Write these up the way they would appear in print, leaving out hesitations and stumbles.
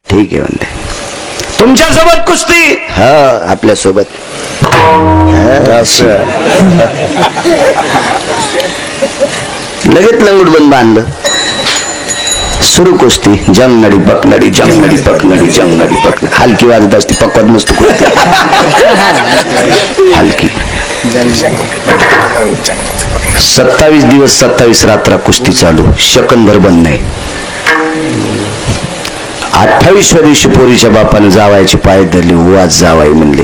ठीक आहे म्हणले. तुमच्यासोबत कुस्ती? हा आपल्यासोबत. लगेच लंगूट बंद बांधलं. सुरू कुस्ती. जंगनडी पकनडी जंगनडी पकनडी जंगनडी पकनडी. हलकी वाजत असते, पकवत नसतो कुस्ती. हलकी. 27 दिवस 27 रात्र कुस्ती चालू, शकंभर बंद नाही. 28व्या दिवशी पोरीच्या बापाने जावायचे पाय धरले, वाज जावाई म्हणले.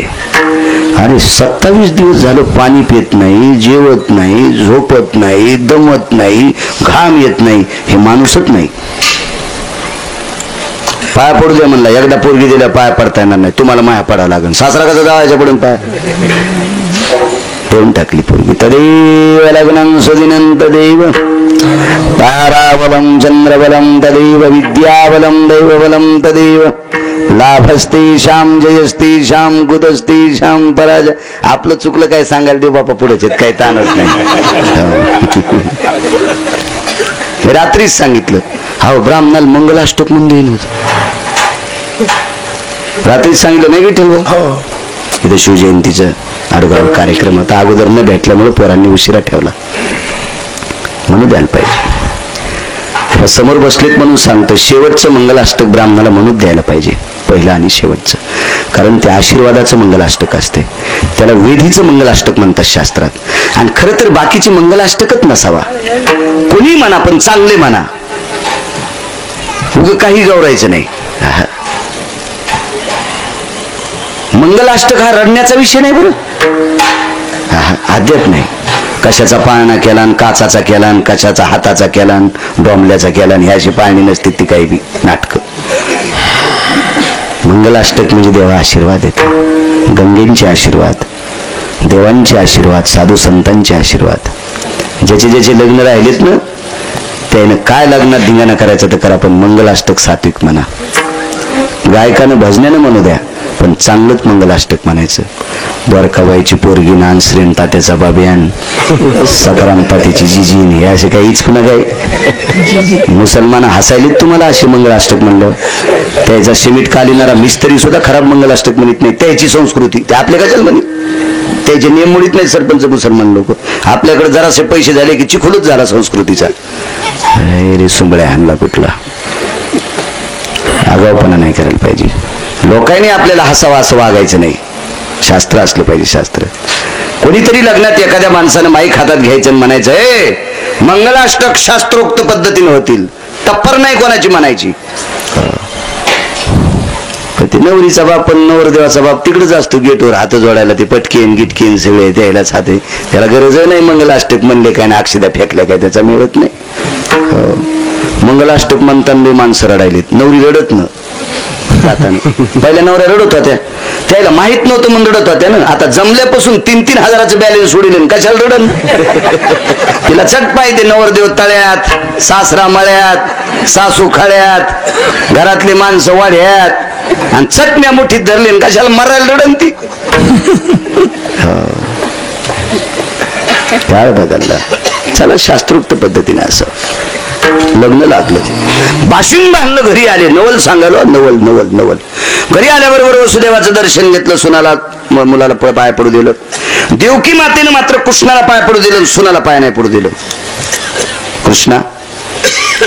आणि 27 दिवस झालं पाणी पित नाही, जेवत नाही, झोपत नाही, दमत नाही, घाम येत नाही, हे माणूसच नाही. पाया पडू द्या म्हणला. एकदा पोरगी दिल्या पाया पडता येणार नाही, तुम्हाला माया पडावं लागेल. सासरा कसा जावायच्या पडून पाय ठेवून टाकली पोरगी. तदेव लग्नं सुदिनं तदेव ताराबलं चंद्रबलं तदेव विद्याबलं दैवबलं तदेव लाभस्ते श्याम जयस्ते श्याम कुतस्ते श्याम पराजय. आपलं चुकलं काय सांगायला देव बापा पुढेच काही ताणच नाही. हे रात्रीच सांगितलं. हो ब्राह्मणाला मंगलाष्टक म्हणून येईल रात्रीच सांगितलं नाही विठ्ठल. इथं शिवजयंतीचं आडगाव कार्यक्रम होता. अगोदर न भेटल्यामुळे पोरांनी उशिरा ठेवला. म्हणून द्यायला पाहिजे. समोर बसलेत म्हणून सांगतो, शेवटचं मंगलाष्टक ब्राह्मणाला म्हणून द्यायला पाहिजे, पहिलं आणि शेवटचं. कारण ते आशीर्वादाचं मंगलाष्टक असते, त्याला वेधीचं मंगलाष्टक म्हणतात शास्त्रात. आणि खरं तर बाकीची मंगलाष्टकच नसावा. कोणी म्हणा पण चांगले म्हणा, उगं काही गौरायचं नाही. मंगलाष्टक हा रडण्याचा विषय नाही बरं. अद्याप नाही. कशाचा पाळणा केला, काचाचा केला, कशाचा हाताचा केला, डोंबल्याचा केला, ह्या अशी पाळणी नसते ती काही बी नाटक. मंगलाष्टक म्हणजे देवा आशीर्वाद येतो. गंगेंचे आशीर्वाद, देवांचे आशीर्वाद, साधू संतांचे आशीर्वाद. ज्याचे ज्याचे लग्न राहिलेत ना, त्यानं काय लग्नात धिंगाणा करायचं तर करा, पण मंगलाष्टक सात्विक म्हणा. गायकानं भजनानं म्हणू द्या, पण चांगलंच मंगलाष्टक म्हणायचं. द्वारकाबाईची पोरगी नान श्रेण तात्याचा बाबियान सकाराम तात्याची जिजीन, हे असे काही इचकुना काय मुसलमान हसायलेत तुम्हाला असे मंगलाष्टक म्हणलं. त्याचा सिमेंट कालिनारा मिस्त्री सुद्धा खराब मंगलाष्टक म्हणत नाही. त्याची संस्कृती ते आपल्या कशाला म्हणत, त्याचे नियम मोडीत नाही सरपंच मुसलमान लोक. आपल्याकडे जरासे पैसे झाले की चिखोलच झाला संस्कृतीचा. रे सुंबळ्या हाणला कुठला. आगाऊपणा नाही करायला पाहिजे. लोकांनी आपल्याला हसावं असं वागायचं नाही. शास्त्र असलं पाहिजे. शास्त्र. कोणीतरी लग्नात एखाद्या माणसानं माईक हातात घ्यायचं आणि म्हणायचं, हे मंगलाष्टक शास्त्रोक्त पद्धतीने होतील, टप्पर नाही कोणाची म्हणायची. ते नवरीचा बाप पण नवरदेवाचा बाप तिकडेच असतो गेटवर हात जोडायला. ते पटकेन गिटकेन सगळे द्यायलाच हाते. त्याला गरज नाही मंगलाष्टक म्हणले काय ना अक्षदा फेकल्या काय त्याचा मिळत नाही. मंगलाष्टक म्हणताना माणसं रडायलीत. नवरी रडत न जाताना. पहिल्या नवऱ्या रडत होत्या, त्याला माहित नव्हतं म्हणून रडत होत्या ना. आता जमल्यापासून 3-3 हजाराचं बॅलन्स सोडले, कशाला रडन. तिला चट पाहिजे. नवरदेव तळ्यात, सासरा मळ्यात, सासू खळ्यात, घरातली माणसं वाढ्यात, आणि चटण्या मुठीत धरले, कशाला मरायला रडन ती. काय बदलला. चला शास्त्रोक्त पद्धतीने असं लग्न लागलं. बाशिंग बांधलं. घरी आले. नवल सांगायला नवल नवल नवल. घरी आल्याबरोबर वसुदेवाचं दर्शन घेतलं. सुनाला मुलाला पाय पडू दिलं. देवकी मातेनं मात्र कृष्णाला पाय पडू दिलं, सुनाला पाय नाही पडू दिलं. कृष्णा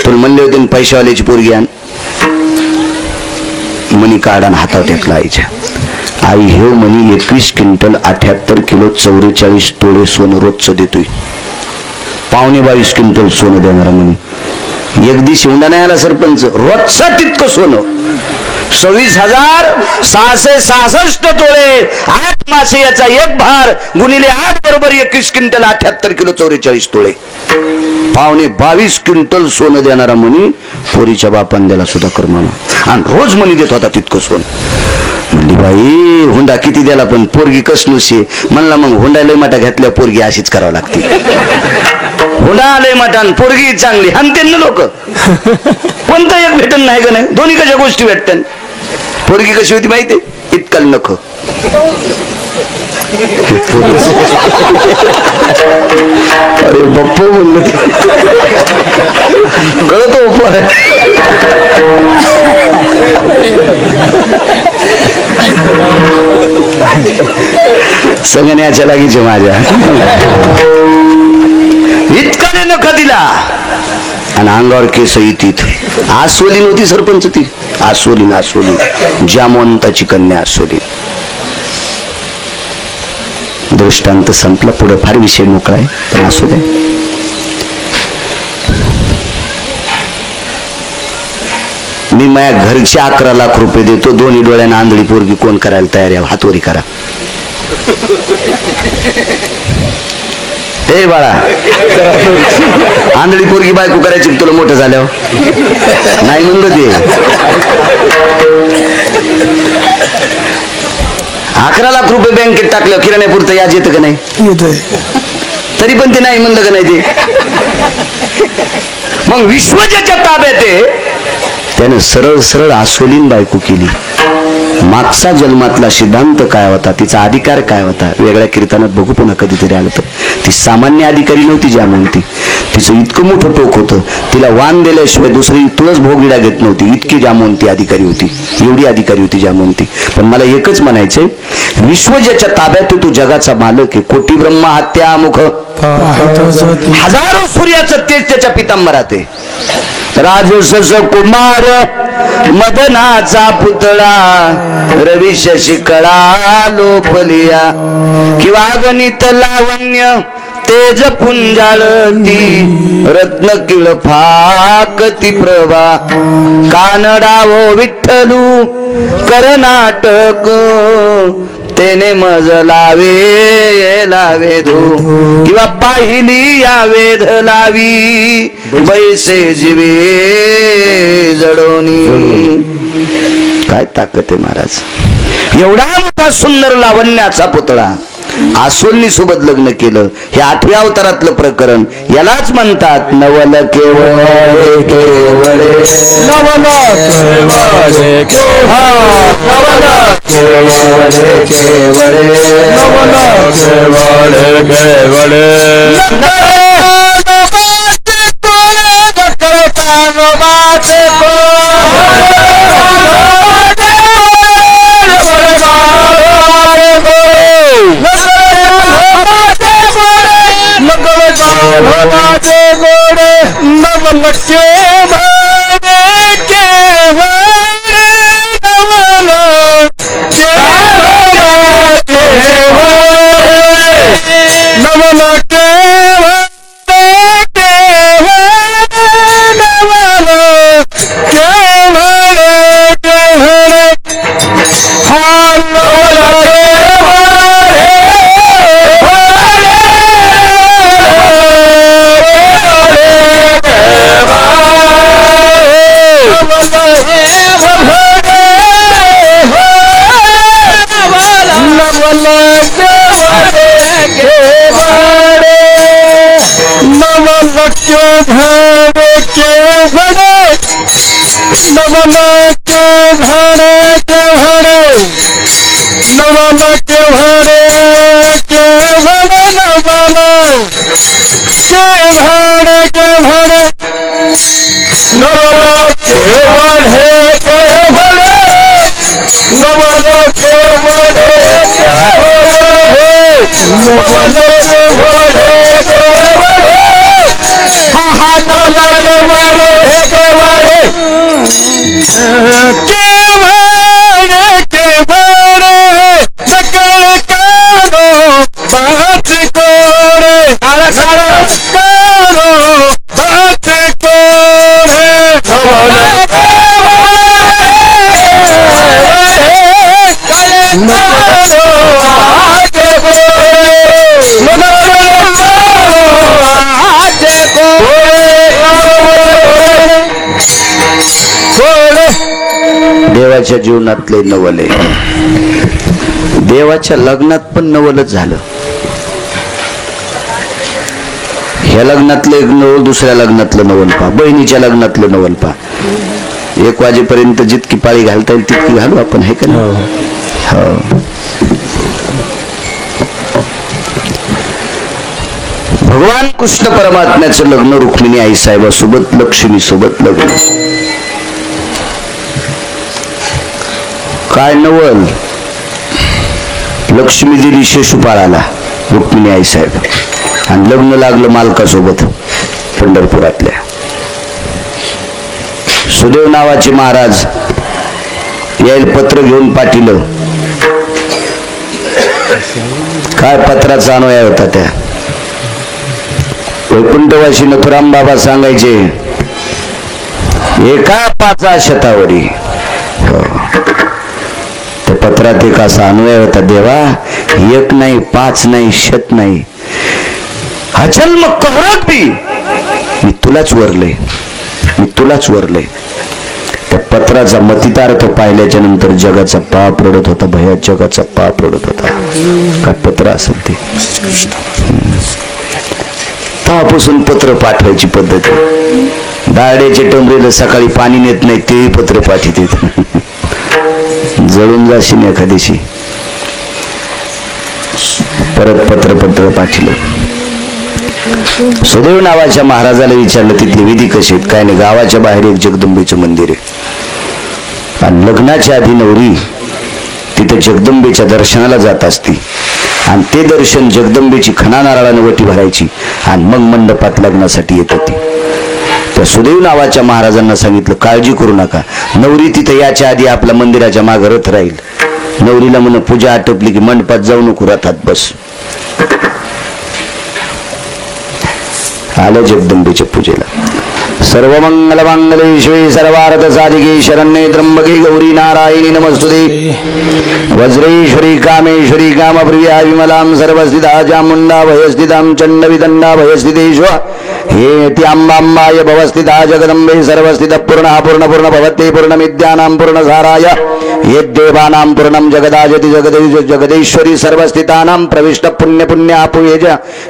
तुला म्हणले होते पैशावाल्याची पोरगी आण. मणी काढान हातात टेकला आईच्या. आई हे मणी 21 क्विंटल 78 किलो 44 तोळे सोनं रोजचं देतोय. 22.5 क्विंटल सोनं देणारा म्हणे. एक दिवस शिवंडा नाही आला सरपंच. रोजचं तितकं सोनं 26,666 तोळे 8 मासे याचा एक भार गुणिले 8 बरोबर 21 क्विंटल 78 किलो 44 तोळे 22.5 क्विंटल सोनं देणारा म्हणी पोरीच्या बापान द्याला सुद्धा कर म्हणा. आणि रोज म्हणी देत होता तितकं सोनं. म्हणली बाई हुंडा किती द्याला पण पोरगी कसनुशी. म्हणला मग हुंडा लय माटा घेतल्या पोरगी अशीच करावं लागते. हुंडा लय माटान पोरगी चांगली हानते ना लोक. कोणतं एक भेटन नाही का नाही. दोन्ही कशा गोष्टी भेटतात. पोरगी कशी होती माहिती, इतकल नख. अरे बाप्पा म्हणलं कळतो संगण्याच्या लागीचे माझ्या इतका नका दिला आणि अंगावर केस इतीत. आसोलीन होती सरपंच ती. आसोलीन जामवंताची कन्या आसोलीन. दृष्टांत संपला. पुढे फार विषय मोकळा आहे पण असू दे. मी माझ्या घरचे 11 लाख रुपये देतो. दोन्ही डोळ्यानं आंधळी पोरगी कोण करायला तयार आहे? हातवरी करा. हे बाळा, आंधळी पोरगी बायको करायची तुला मोठं झाल्यावर? नाही म्हणलं ते. 11 लाख रुपये बँकेत टाकलं किराण्यापुरतं याच येतं का नाही? तरी पण ते नाही म्हणलं का नाही ते? मग विश्व ज्याच्या ताब्यात आहे त्यानं सरळ सरळ आसोलीन बायको केली. मागचा जन्मातला सिद्धांत काय होता, तिचा अधिकार काय होता, वेगळ्या कीर्तनात बघू पुन्हा कधीतरी आलं तर. ती सामान्य अधिकारी नव्हती जामवंती. तिचं इतकं मोठं टोक होतं, तिला वाण दिल्याशिवाय दुसरी तुळस भोगिडा घेत नव्हती. इतकी जामवंती अधिकारी होती, एवढी अधिकारी होती जामवंती. पण मला एकच म्हणायचंय, विश्व ज्याच्या ताब्यात तू जगाचा मालक आहे. कोटी ब्रह्मा हत्या मुख, हजारो सूर्याचं तेज त्याच्या पितांबरात आहे. राजस कुमार मदनाचा पुतळा, रवी शशिकळा लोपलिया, किंवा गणित लावण्य तेज पुंजाळती, रत्न किळ फाकती प्रभा, कानडावो विठ्ठलू कर्नाटक, तेने मज लावे धो, किंवा पाहिली या वेध लावी, बैसे जीवे जडोनी. काय ताकद आहे महाराज. एवढा मोठा सुंदर लावण्याचा पुतळा आसोलनी सोबत लग्न केलं. हे 8व्या अवतारातलं प्रकरण. यालाच म्हणतात नवल केवळ केवळ, नवल केवळ देवाच्या जीवनातले नवल आहे. देवाच्या लग्नात पण नवलच झालं. ह्या लग्नातलं एक नवल, दुसऱ्या लग्नातलं नवल पहा, बहिणीच्या लग्नातलं नवल पहा. 1 वाजेपर्यंत जितकी पाळी घालता येईल तितकी घालू आपण, हे का नाही? हो. भगवान कृष्ण परमात्म्याचं लग्न रुक्मिणी आई साहेबासोबत, लक्ष्मी सोबत लग्न. काय नवल. लक्ष्मी दिली शिशुपाळाला रुक्मिणी आई साहेब, आणि लग्न लागलं मालकासोबत पंढरपुरातल्या. सुदेव नावाचे महाराज यायला पत्र घेऊन पाठिलं. काय पत्राचा अन्वय होता त्या. वैकुंठवासी नथुराम बाबा सांगायचे, एका 5 शतावरी. त्या पत्रात एक असा अन्वय होता, देवा 1 नाही 5 नाही 100 नाही, अजन्म कहरत बी मी तुलाच वरले, मी तुलाच वरले. त्या पत्राचा मतितार्थ पाहिल्याच्या नंतर जगाचा पाप रडत होता, भया जगाचा पाप रडत होता. काय पत्र असेल ते. तेव्हापासून पत्र पाठवायची पद्धत. दाड्याचे टोंबरेला सकाळी पाणी नेत नाही तेही पत्र पाठीत येत. जळून जाशील एखाद्याशी, परत पत्र पाठिलं. सुदैव नावाच्या महाराजाला विचारलं तिथली विधी कशी आहेत काय नाही. गावाच्या बाहेर एक जगदंबेचं मंदिर आहे, आणि लग्नाच्या आधी नवरी तिथे जगदंबेच्या दर्शनाला जात असती, आणि ते दर्शन जगदंबेची खणा नारळाने वटी भरायची, आणि मग मंडपात लग्नासाठी येत होती. त्या सुदैव नावाच्या महाराजांना सांगितलं, काळजी करू नका, नवरी तिथे याच्या आधी आपल्या मंदिराच्या मागे रथ राहील. नवरीला म्हणून पूजा आटोपली की मंडपात जाऊ नको, रथात बस. आलं जगदंबेच्या पूजेला. सर्वमंगल मांगल्ये शिवे सर्वार्थ साधिके शरण्ये त्र्यंबके गौरी नारायणी नमस्तुते. वज्रेश्वरी कामेश्वरी कामप्रिया विमलां सर्वस्थिता चामुण्डा भयस्थितां चण्डविदण्डा भयस्थितेषु हेति अम्बाम्बाय भवस्थिता जगदम्बे सर्वस्थितः पूर्णः पूर्णपूर्ण भवते पूर्णमिद्यानां पूर्णसाराय यद्देवानां पूर्णं जगदाजति जगदेश्वरी सर्वस्थितानां प्रविष्ट पुण्य पुण्यापुयेज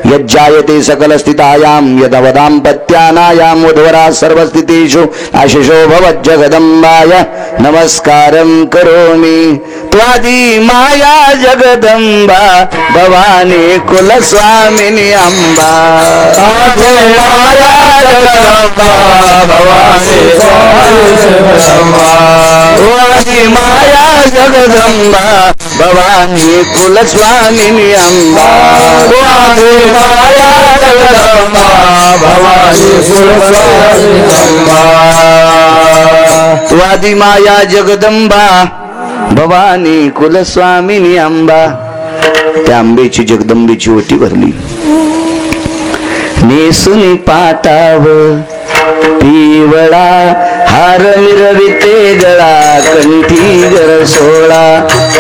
यज्जायते सकलस्थितायां यदवदाम्पत्यानायां वधुवरा सर्वस्थितेषु आशिषो भवज्जगदम्बाय नमस्कारं करोमि. त्वादि माया जगदम्बा भवानी कुलस्वामिनी अम्बा. त्वादि माया जगदम्बा भवानी कुलस्वामिनी अम्बा. त्वादि माया जगदम्बा भवानी कुलस्वामिनी अम्बा. त्वादि माया जगदम्बा भवानी कुलस्वामिनी अंबा. त्या आंबेची जगदंबेची ओटी भरली. नेसुनी पाटाव पिवळा हार मिरविते गळा कंठी गर सोळा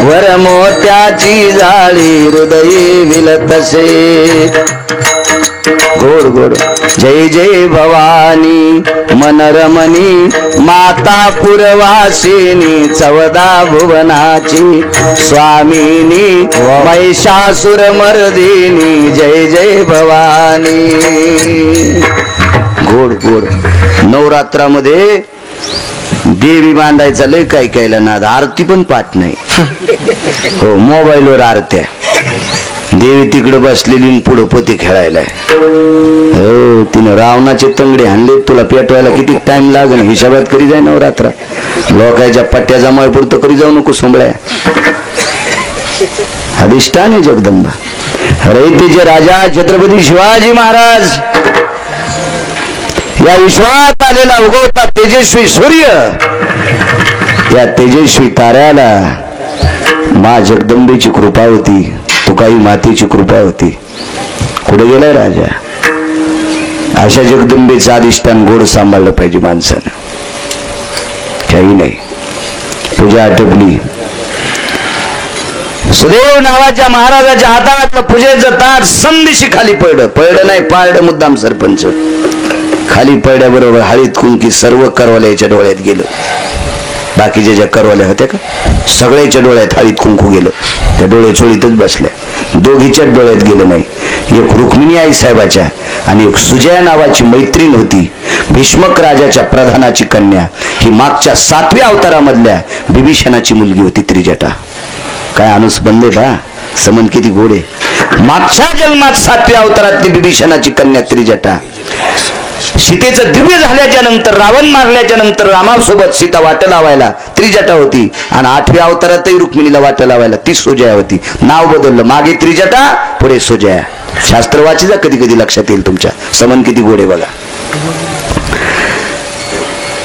वर मोत्याची जाळी हृदये विलतसे. गोड गोड जय जय भवानी मनरमणी माता पुरवासिनी 14 भुवनाची स्वामिनी महिषासुर मर्दिनी जय जय भवानी. गोड गोड. नवरात्रामध्ये देवी बांधायचा लय काय कायला नाद. आरती पण पाठ नाही. हो, मोबाईलवर आरत्या. देवी तिकडे बसलेली पुढं पोती खेळायला. हो, तिनं रावणाचे तंगडे हाणले. तुला पेटवायला किती टाइम लागेल हिशोबात करी जाय नवरात्र. लोकांच्या पट्ट्या जमाय पुरतं करी जाऊ नको सोंबळ्या. अधिष्ठान आहे जगदंबा. रयतेचे राजा छत्रपती शिवाजी महाराज या विश्वात आलेला उगवता तेजस्वी सूर्य, या तेजस्वी ताऱ्याला मा जगदंबेची कृपा होती, तुकाई मातेची कृपा होती. कुठे गेलाय राजा? अशा जगदंबेचं अधिष्ठान गोड सांभाळलं पाहिजे माणसानं. काही नाही. पूजा आटपली. सुदैव नावाच्या महाराजाच्या हातातलं पूजेचं ताट संदिशी खाली पडलं नाही, पाळलं मुद्दाम सरपंच. खाली पडल्याबरोबर हळीत कुंकी सर्व करवाल्याच्या डोळ्यात गेलं. बाकीच्या ज्या करवाल्या होत्या का सगळ्याच्या डोळ्यात हळीत कुंकू गेलं. त्या डोळे चोळीतच बसल्या. दोघीच्याच डोळ्यात गेलं नाही. एक रुक्मिणी आई साहेबाच्या आणि एक सुजया नावाची मैत्रीण होती. भीष्मक राजाच्या प्रधानाची कन्या. ही मागच्या 7व्या अवतारामधल्या बिभीषणाची मुलगी होती त्रिजटा. काय अनुस्बंध आहे बा. समन किती गोड आहे. मागच्या जन्मात 7व्या अवतारातली बिभीषणाची कन्या त्रिजटा. सीतेचं दिव्य झाल्याच्या नंतर, रावण मारल्याच्या नंतर रामासोबत सीता वाट लावायला त्रिजटा होती, आणि 8व्या अवतारातही रुक्मिणीला वाट लावायला ती सुजया होती. नाव बदललं, मागे त्रिजटा पुढे सुजया. शास्त्र वाचीचा कधी कधी लक्षात येईल तुमच्या. समन किती गोडे बघा.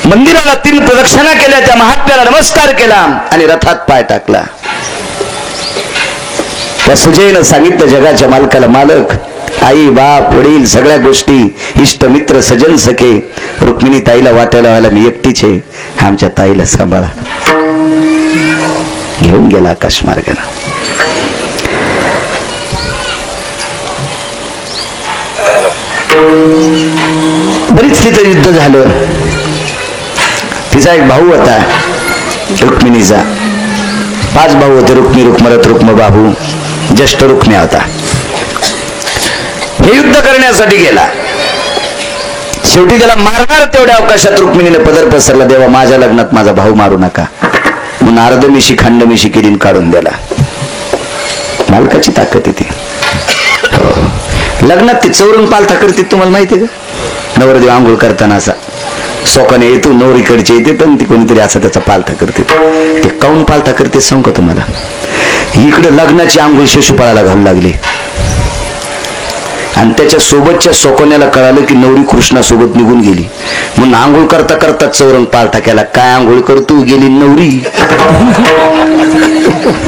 मंदिराला 3 प्रदक्षिणा केल्या, त्या महात्म्याला नमस्कार केला आणि रथात पाय टाकला. त्या सुजयेनं सांगितलं जगाच्या मालकाला, मालक, आई बाप वडील सगळ्या गोष्टी, इष्ट मित्र सजन सखे, रुक्मिणी ताईला वाटायला व्हायला मी एकटीच आहे, आमच्या ताईला सांभाळा. घेऊन गेला आकाश मार्गाला. बरीच तिथं युद्ध झालं. तिचा एक भाऊ होता रुक्मिणीचा. 5 भाऊ होते, रुक्मी, रुक्मरथ, रुक्मबाहू. ज्येष्ठ रुक्म्या होता. हे युद्ध करण्यासाठी गेला. शेवटी त्याला मारणार तेवढ्या अवकाशात रुक्मिणीने पदर पसरला, देवा माझ्या लग्नात माझा भाऊ मारू नका. म्हणून अर्धमिशी खंडमिशी केली, काढून दिला. मालकाची ताकद येते. लग्नात ती चौरंग पालथा करते, तुम्हाला माहिती आहे का? नवरदेव आंघोळ करताना असा सोकाने येतो, नवरीकडचे येते, पण ती कोणीतरी असा त्याचा पालथा करते. ते काऊन पालथा करते सांगू का तुम्हाला? इकडे लग्नाची आंघोळ शिशुपाळाला घालू लागली, आणि त्याच्या सोबतच्या सोकोन्याला कळालं की नवरी कृष्णासोबत निघून गेली. म्हणून आंघोळ करता करता चौरंग पालथा केला. काय आंघोळ करतो, गेली नवरी.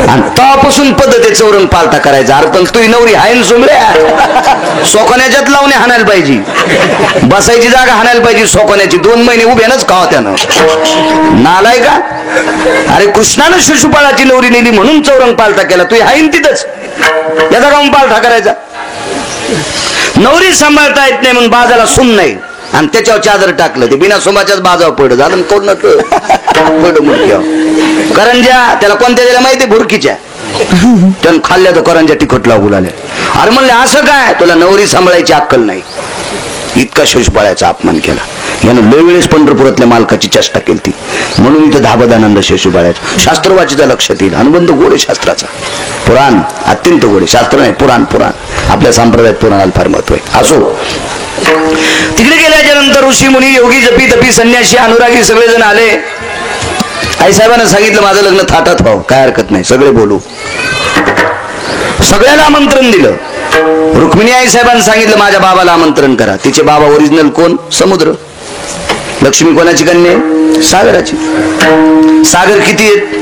आणि तेव्हापासून पद्धत आहे चौरंग पालथा करायचा. अरे पण तू नवरी हाय सोमऱ्या, सोकोन्याच्यात लावणे हाणायला पाहिजे, बसायची जागा हाणायला पाहिजे सोकोन्याची. 2 महिने उभ्यानच खावा त्यानं. नालाय का? अरे कृष्णानं शिशुपाळाची नवरी नेली म्हणून चौरंग पालथा केला. तू हाईन तिथंच, याचा काऊन पालथा करायचा? नवरी सांभाळता येत नाही म्हणून बाजाला सून नाही, आणि त्याच्यावर चादर टाकलं. ते बिना सोमाच्याच बाजावर पडलं. झालं कोण पड मुलग्या करंज्या त्याला कोणत्या दिल्या माहिती? भुरकीच्या. त्यानं खाल्ल्या तर करंज्या तिखट लागू लागल्या. अरे म्हणले असं काय, तुला नवरी सांभाळायची अक्कल नाही. इतका शिशुपाळाचा अपमान केला. यानं लय वेळेस पंढरपुरातल्या मालकाची चेष्टा केली, म्हणून इथं धाबदानंद शिशुपाळाचा. शास्त्र वाचीचा लक्षात येईल. अनुबंध गोडे शास्त्राचा. पुराण अत्यंत गोडे. शास्त्र नाही, पुराण. आपल्या संप्रदायात पुराणाला फार महत्व आहे. असो, तिकडे गेल्याच्या नंतर ऋषी मुनी, योगी, जपी, तपी, संन्यासी, अनुरागी सगळेजण आले. आईसाहेबांना सांगितलं माझं लग्न थाटात व्हावं, काय हरकत नाही, सगळे बोलू. सगळ्याला आमंत्रण दिलं. रुक्मिणी आईसाहेबांना सांगितलं माझ्या बाबाला आमंत्रण करा. तिचे बाबा ओरिजिनल कोण? समुद्र. लक्ष्मी कोणाची कन्या आहे? सागराची. सागर किती आहेत?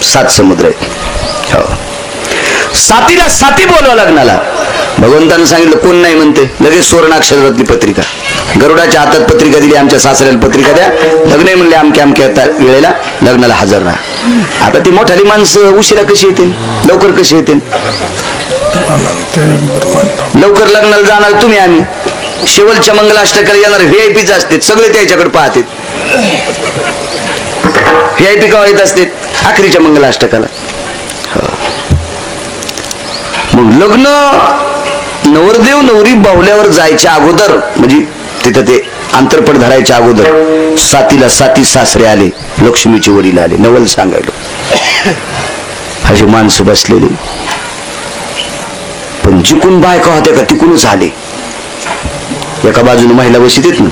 7 समुद्र आहेत. हो, 7ला 7 बोलवा लग्नाला. भगवंतानं सांगितलं कोण नाही म्हणते, लगेच सुवर्णाक्षरातली पत्रिका. गरुडाच्या हातात पत्रिका दिली, आमच्या सासऱ्याला पत्रिका द्या, लग्न आहे म्हणले अमक्या अमक्या वेळेला लग्नाला हजर राहा. आता ती मोठाली माणसं उशिरा कशी येतील, लवकर कशी येतील? लवकर लग्नाला जाणार तुम्ही, आम्ही शेवटच्या मंगलाष्टकाला येणार व्हीआयपीच असते, सगळे त्याच्याकडे पाहतात. व्हीआयपी का येत असते? आखरीच्या मंगलाष्टकाला. मग लग्न नवरदेव नवरी बाहुल्यावर जायच्या अगोदर, म्हणजे तिथं ते अंतरपट धरायच्या अगोदर 7ला 7 सासरे आले, लक्ष्मीचे वडील आले. नवल सांगायला अशी माणसं बसलेली, पण जिकून बायका होत्या का तिकूनच आले. एका बाजूने महिला बसत येत ना,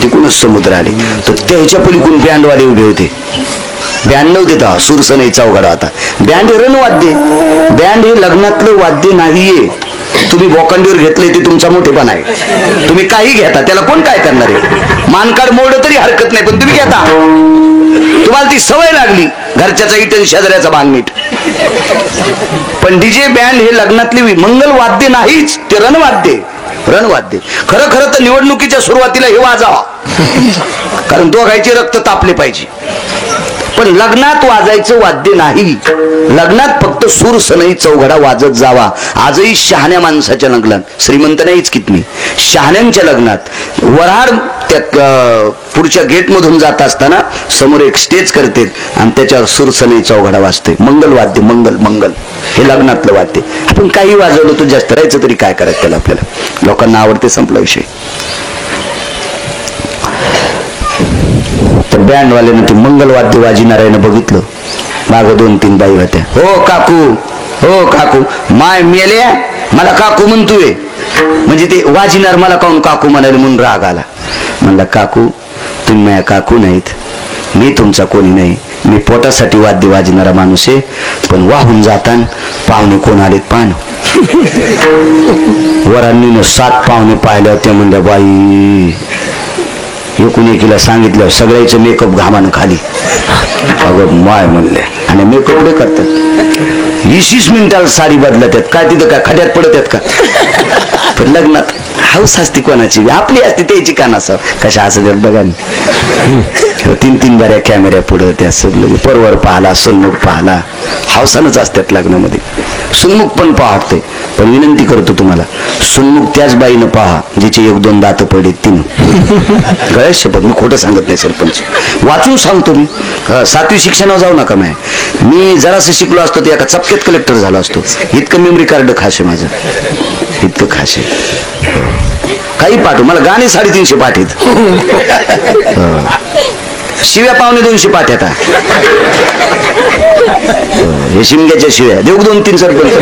तिकूनच समुद्र आले. तर त्याच्या पलीकडून बँडवाले उभे होते. बँड नव्हते तेव्हा, सुरसनई चौघडा होता. बँड हे रणवाद्य. बँड हे लग्नातलं वाद्य नाहीये. तुम्ही बोकांडीवर घेतलंय ते तुमचा मोठेपणा आहे. तुम्ही काही घेता, त्याला कोण काय करणार आहे? मानकाड मोडलं तरी हरकत नाही, पण तुम्ही घेता. तुम्हाला ती सवय लागली, घरच्याचा इटन शेजाऱ्याचा बांगमीट. पण डीजे बँड हे लग्नातली मंगल वाद्य नाहीच, ते रणवाद्य. खरं तर निवडणुकीच्या सुरुवातीला हे वाजावा, कारण दोघांचे रक्त तापले पाहिजे. पण लग्नात वाजायचं वाद्य नाही. लग्नात फक्त सूर सनई चौघडा वाजत जावा. आजही शहाण्या माणसाच्या लग्नात, श्रीमंत नाहीच कितनी, शहाण्यांच्या लग्नात वऱ्हाड त्या पुढच्या गेट मधून जात असताना समोर एक स्टेज करते आणि त्याच्यावर सूर सनई चौघडा वाजते. मंगल वाद्य, मंगल हे लग्नातलं वाद्य. आपण काही वाजवलं तर जास्त राहायचं तरी काय करायचं त्याला? आपल्याला लोकांना आवडते, संपला विषय. तर बँडवाल्यानं ते मंगलवाद्य वाजणाऱ्यानं बघितलं. माग 2-3 बाई होत्या. हो काकू माय मेल्या, मला काकू म्हणतोय. म्हणजे ते वाजिनार मला काहून काकू म्हणाले म्हणून राग आला. म्हणला काकू तुम्ही माझ्या काकू नाहीत, मी तुमचा कोणी नाही, मी पोटासाठी वाद्य वाजणारा माणूस आहे. पण वाहून जाताना पाहुणे कोण आलेत पाहणं. वरांनी 7 पाहुणे पाहिल्या होत्या. म्हणल्या बाई एकूण एकीला सांगितलं सगळ्याचं मेकअप घामानं खाली. अगं माय म्हणले आणि मेकअप पुढे करतात 20 मिनिटाला साडी बदलतात काय तिथं काय खड्यात पडत आहेत का. पण लग्नात हाऊस असते कोणाची आपली असते त्याची का नसाव कशा असं बघा 3 बऱ्या कॅमेऱ्या पुढं त्या सगळं परवर पाहला सुनमुख पाहला हावसानच असतात लग्नामध्ये. सुनमुख पण पाहते पण विनंती करतो तुम्हाला सुनमुख त्याच बाईनं पहा जिचे 1-2 दात पडले 3 गळ्यात शपथ मी खोटं सांगत नाही सरपंच वाचून सांगतो मी. 7वी शिक्षणावर जाऊ नका मी जरासं शिकलो असतो ते एका चपक्यात कलेक्टर झालो असतो. इतकं मेमरी कार्ड खास आहे माझं इतकं खास आहे. काही पाठव मला गाणे 350 पाठ आहेत. शिव्या 250 पाठ आता हे शिमग्याच्या शिव्या देऊ 2-3 सरपंच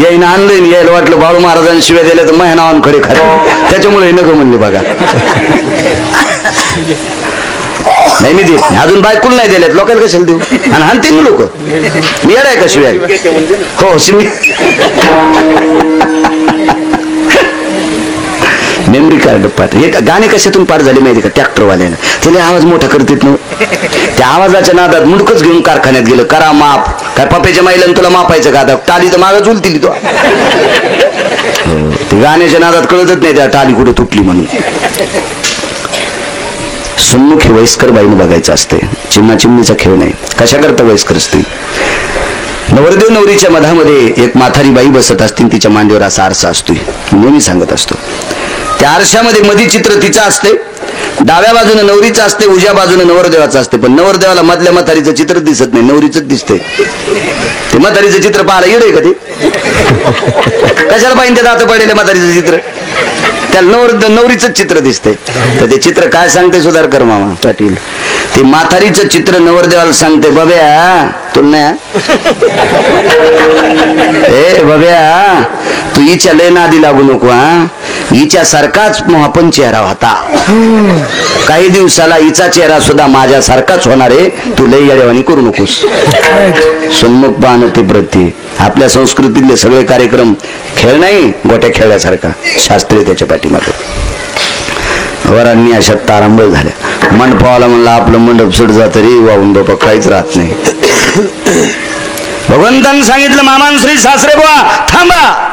यायनं आणलं यायला वाटलं बाळू महाराजांनी शिव्या दिल्या तर माझ्या नावानं खडे खाते त्याच्यामुळे हे नको म्हणले बघा. नाही मी देत अजून बायकुल नाही दिल्यात लोकांना कशाला देऊ आणि हानतील लोक मी येणार का शिव्या हो शिवी मेमरी कार्ड पाठ हे गाणे कशातून पाठ झाले माहिती का ट्रॅक्टरवाल्यानं त्याला आवाज मोठा करतात ना त्या आवाजाच्या नादात मुडकच घेऊन कारखान्यात गेलं करा माप काय पप्याच्या माईला तुला मापायचं का आता टाली तर मागं चुलतील तो ते गाण्याच्या नादात कळतच नाही त्या टाली कुठे तुटली म्हणून. सुन्मुख हे वयस्कर बाईनं बघायचं असते चिमणा चिमणीचा खेळ नाही. कशा करता वयस्कर असते नवरदेव नवरीच्या मधामध्ये एक म्हातारी बाई बसत असते तिच्या मांडीवर असा आरसा असतोय नेहमी सांगत असतो. त्या आरशामध्ये मधी चित्र तिचं असते डाव्या बाजूने नवरीचं असते उजव्या बाजूने नवरदेवाचं असते पण नवरदेवाला मधल्या म्हातारीचं चित्र दिसत नाही नवरीच दिसते. ते म्हातारीचं चित्र पाहायला येड आहे का ते कशाला पाहिजे त्या दात पडलेल्या म्हातारीचं चित्र त्याला नवरीच चित्र दिसते. तर ते चित्र काय सांगते सुधारकर मामा पाटील ते म्हातारीचं चित्र नवरदेवाला सांगते बब्या तुला ए बब्या तू हिच्या लय नादी लागू नको हा हिच्या सारखाच मोहपन चेहरा होता काही दिवसाला हिचा चेहरा सुद्धा माझ्या सारखाच होणार आहे तू लय येडेवाणी करू नकोस. सन्मुख पाहणं ते प्रती आपल्या संस्कृतीतले सगळे कार्यक्रम खेळ नाही गोट्या खेळल्यासारखा शास्त्रीय त्याच्या पाठीमागे. वरांनी अशा तारांबळ झाल्या मंडपावाला म्हणलं आपलं मंडप सुट जात रे वाहून बापा काहीच राहत नाही. भगवंतांनी सांगितलं मामान श्री सासरे बुवा थांबा.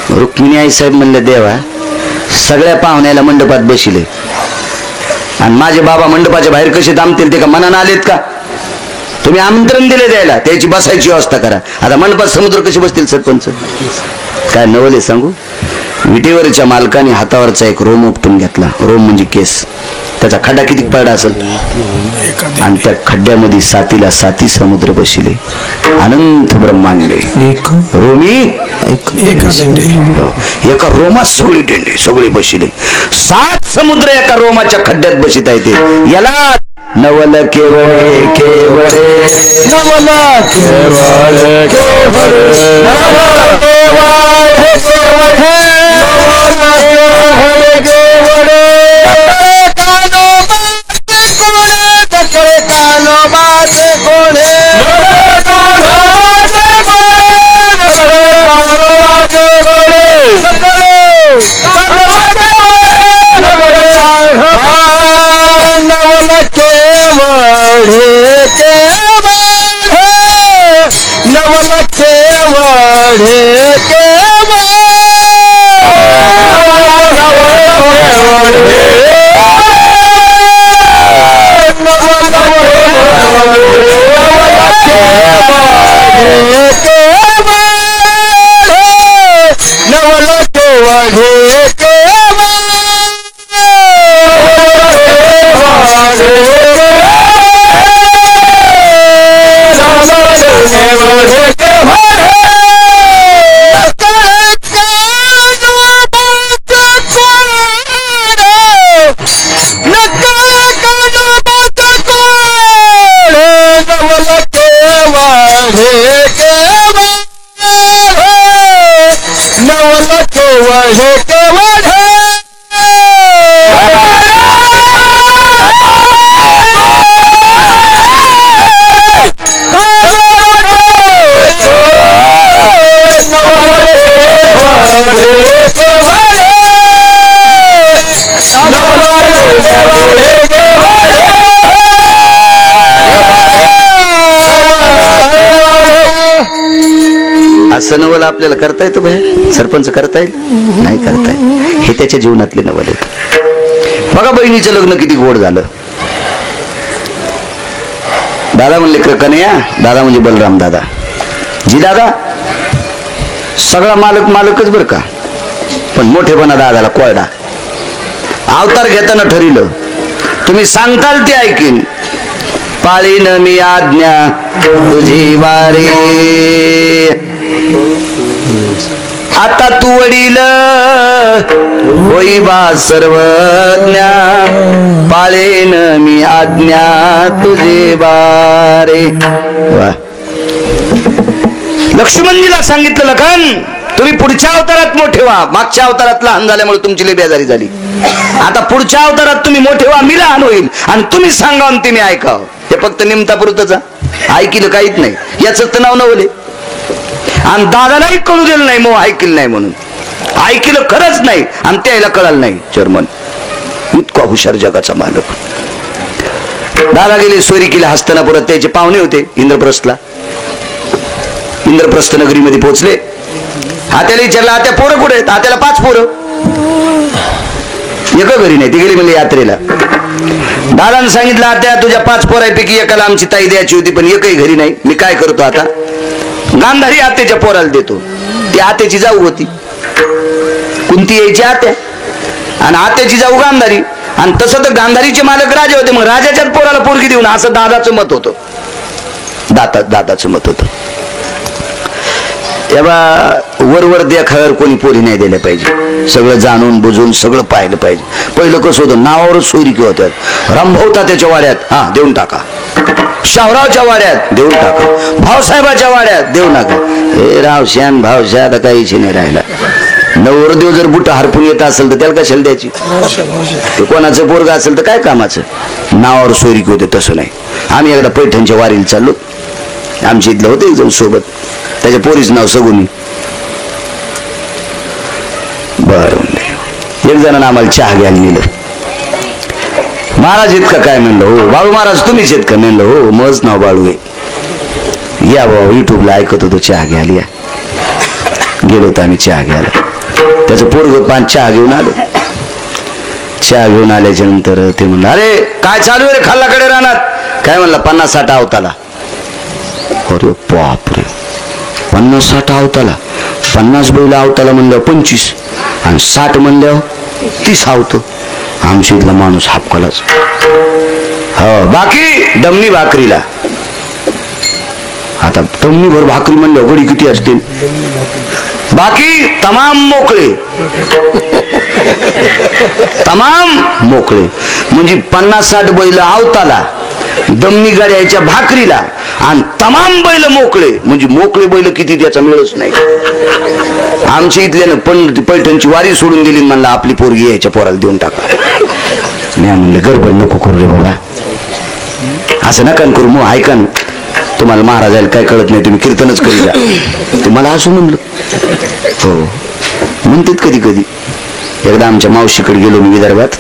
रुक्मिणी आई साहेब म्हणलं देवा सगळ्या पाहुण्याला मंडपात बसिले आणि माझे बाबा मंडपाच्या बाहेर कसे थांबतील ते का मनानं आलेत का तुम्ही आमंत्रण दिले द्यायला त्याची बसायची व्यवस्था करा. आता मंडपात समुद्र कसे बसतील सरपंच काय नवले सांगू. विटेवरच्या मालकाने हातावरचा एक रोम उपटून घेतला. रोम म्हणजे केस त्याचा खड्डा किती पडला असेल आणि त्या खड्ड्यामध्ये 7ला 7 समुद्र बसले अनंत ब्रह्मांड रोमी एका रोमात सगळी टेंडे सगळी बसले 7 समुद्र एका रोमाच्या खड्ड्यात बसित आहे ते याला नवल केवळे केवळे नवल केवळे असं नवल आपल्याला करता येतं बाहेर? सरपंच करता येईल? नाही करता येईल. हे त्याच्या जीवनातले नवल आहेत. बघा बहिणीचं लग्न किती गोड झालं. दादा म्हणले कन्हैया, दादा म्हणजे बलराम दादा, जी दादा सगळा मालकच बर का, पण मोठेपणा दादाला कोरडा. अवतार घेताना ठरलं तुम्ही सांगताल ते ऐकीन, पाळीन मी आज्ञा तुझी वारी. आता तू वडील होई बा सर्वज्ञा, पाळेन मी आज्ञा तुझे बारे. वा. लक्ष्मणजीला सांगितलं लखन तुम्ही पुढच्या अवतारात मोठे व्हा. मागच्या अवतारात लहान झाल्यामुळे तुमची लई बेजारी झाली. आता पुढच्या अवतारात तुम्ही मोठे व्हा, मी लहान होईल आणि तुम्ही सांगावून ते मी ऐकाव. हे फक्त निमतापुरतच ऐकिलं काहीच नाही. याच तर नाव नवले. आणि दादालाही कळू दिलं नाही मग ऐकलं नाही म्हणून. ऐकलं खरंच नाही आणि त्याला कळालं नाही. चर्मन इतका हुशार जगाचा मालक. दादा गेले सोयरिकीला हस्तिनापुरात. त्याचे पाहुणे होते इंद्रप्रस्थला. इंद्रप्रस्थ नगरीमध्ये पोहोचले. हात्याला विचारलं आत्या पोरं कुठे आहेत? आत्याला 5 पोरं. एका घरी नाही. ती गेली म्हणजे यात्रेला. दादाने सांगितलं आत्या तुझ्या 5 पोरांपैकी एकाला आमची ताई द्यायची होती पण एकही घरी नाही. मी काय करतो आता? गांधारी आत्याच्या पोराला देतो. ती आत्याची जाऊ होती. कुंती यायची आत्या आणि आत्याची जाऊ गांधारी. आणि तसं तर गांधारीचे मालक राजे होते. मग राजाच्याच पोराला पोरगी देऊन असं दादाचं मत होतं. दादाचं मत होतं. तेव्हा वर देखावर कोणी पोरी नाही दिल्या पाहिजे. सगळं जाणून बुजून सगळं पाहिलं पाहिजे. पहिलं कसं होतं नावावरच सोयरिकी होत्या. रंभवता त्याच्या वाड्यात हा देऊन टाका, शाहरावच्या वाड्यात देऊन टाका, भाऊसाहेबाच्या वाड्यात देऊ नका. हे रावश्यान भावश्या आता काहीच नाही राहिला. नवरदेव जर बुट हरपून येत असेल तर त्याला कशाला द्यायची? ते कोणाचं पोरग असेल तर काय कामाचं? नावावर सोयरिकी होते. तसं नाही. आम्ही एकदा पैठणच्या वारीला चाललो. आमच्या इथलं होतं एक जण सोबत. त्याच्या पोरीच नाव सगुनी. बरं एक जणांना आम्हाला चहा घ्यायला नेलं. महाराज आहेत का काय म्हणलं? हो. बाळू महाराज तुम्हीच आहेत का? म्हणलं हो. मज नाव बाळू आहे. या बाबा युट्यूबला ऐकत होतो चहा घ्यायला. या गेलो होतो आम्ही चहा घ्यायला. त्याचं पोरग 5 चहा घेऊन आलं. चहा घेऊन आल्याच्या नंतर ते म्हणलं अरे काय चालू आहे रे खाल्लाकडे राहणार? काय म्हणलं 50-60 अवताला. अरे बापरे 50-60 अवताला. 50 बैल अवताला म्हणलं 25 आणि 60 म्हणल्यावर 30 आवतो. आमच्या इथला माणूस हापकालाच. हो बाकी दमनी भाकरीला. आता दमनीभर भाकरी म्हणलं गडी किती असतील? बाकी तमाम मोकळे. तमाम मोकळे म्हणजे 50-60 बैल आवताला, दमनी गाड्याच्या भाकरीला आणि तमाम बैल मोकळे. म्हणजे मोकळे बैल किती त्याचा मिळच नाही. आमच्या इथल्यानं पण पैठणची वारी सोडून दिली. म्हणला आपली पोरगी यायच्या पोराला देऊन टाका. मी म्हणलं गडबड नको करू रे बाबा, असं नका करू. मग ऐका ना, तुम्हाला महाराजाला काय कळत नाही, तुम्ही कीर्तनच करू द्या. तुम्हाला असं म्हणलं हो म्हणतात कधी कधी. एकदा आमच्या मावशीकडे गेलो मी विदर्भात.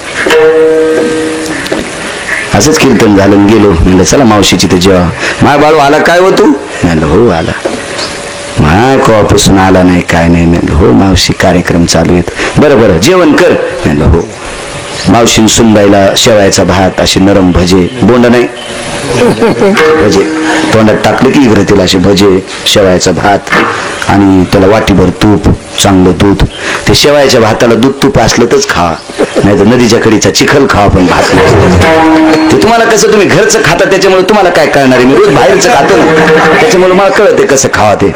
असंच कीर्तन झालं. गेलो म्हणलं चला मावशीची ते जेव्हा. माय बाळू आला काय हो तू? म्हणलं हो आला. माय कवापासून आला नाही काय नाही. म्हणलं हो मावशी कार्यक्रम चालू आहेत. बरं बरं जेवण कर. म्हणलं हो. मावशीन सुनबाईला शेवायचा भात, असे नरम भजे, बोंड नाही भजे तोंडात टाकले की इकडे तिला असे भजे, शेवायचा भात आणि त्याला वाटीभर तूप, चांगलं दूध. ते शेवायच्या भाताला दूध तूप असलं तरच खावा, नाही तर नदीच्या कडीचा चिखल खावा पण भात नाही. ते तुम्हाला कसं तुम्ही घरचं खाता त्याच्यामुळे तुम्हाला काय कळणार आहे. मी रोज बाहेरचं खातो ना त्याच्यामुळे मला कळते कसं खावा ते.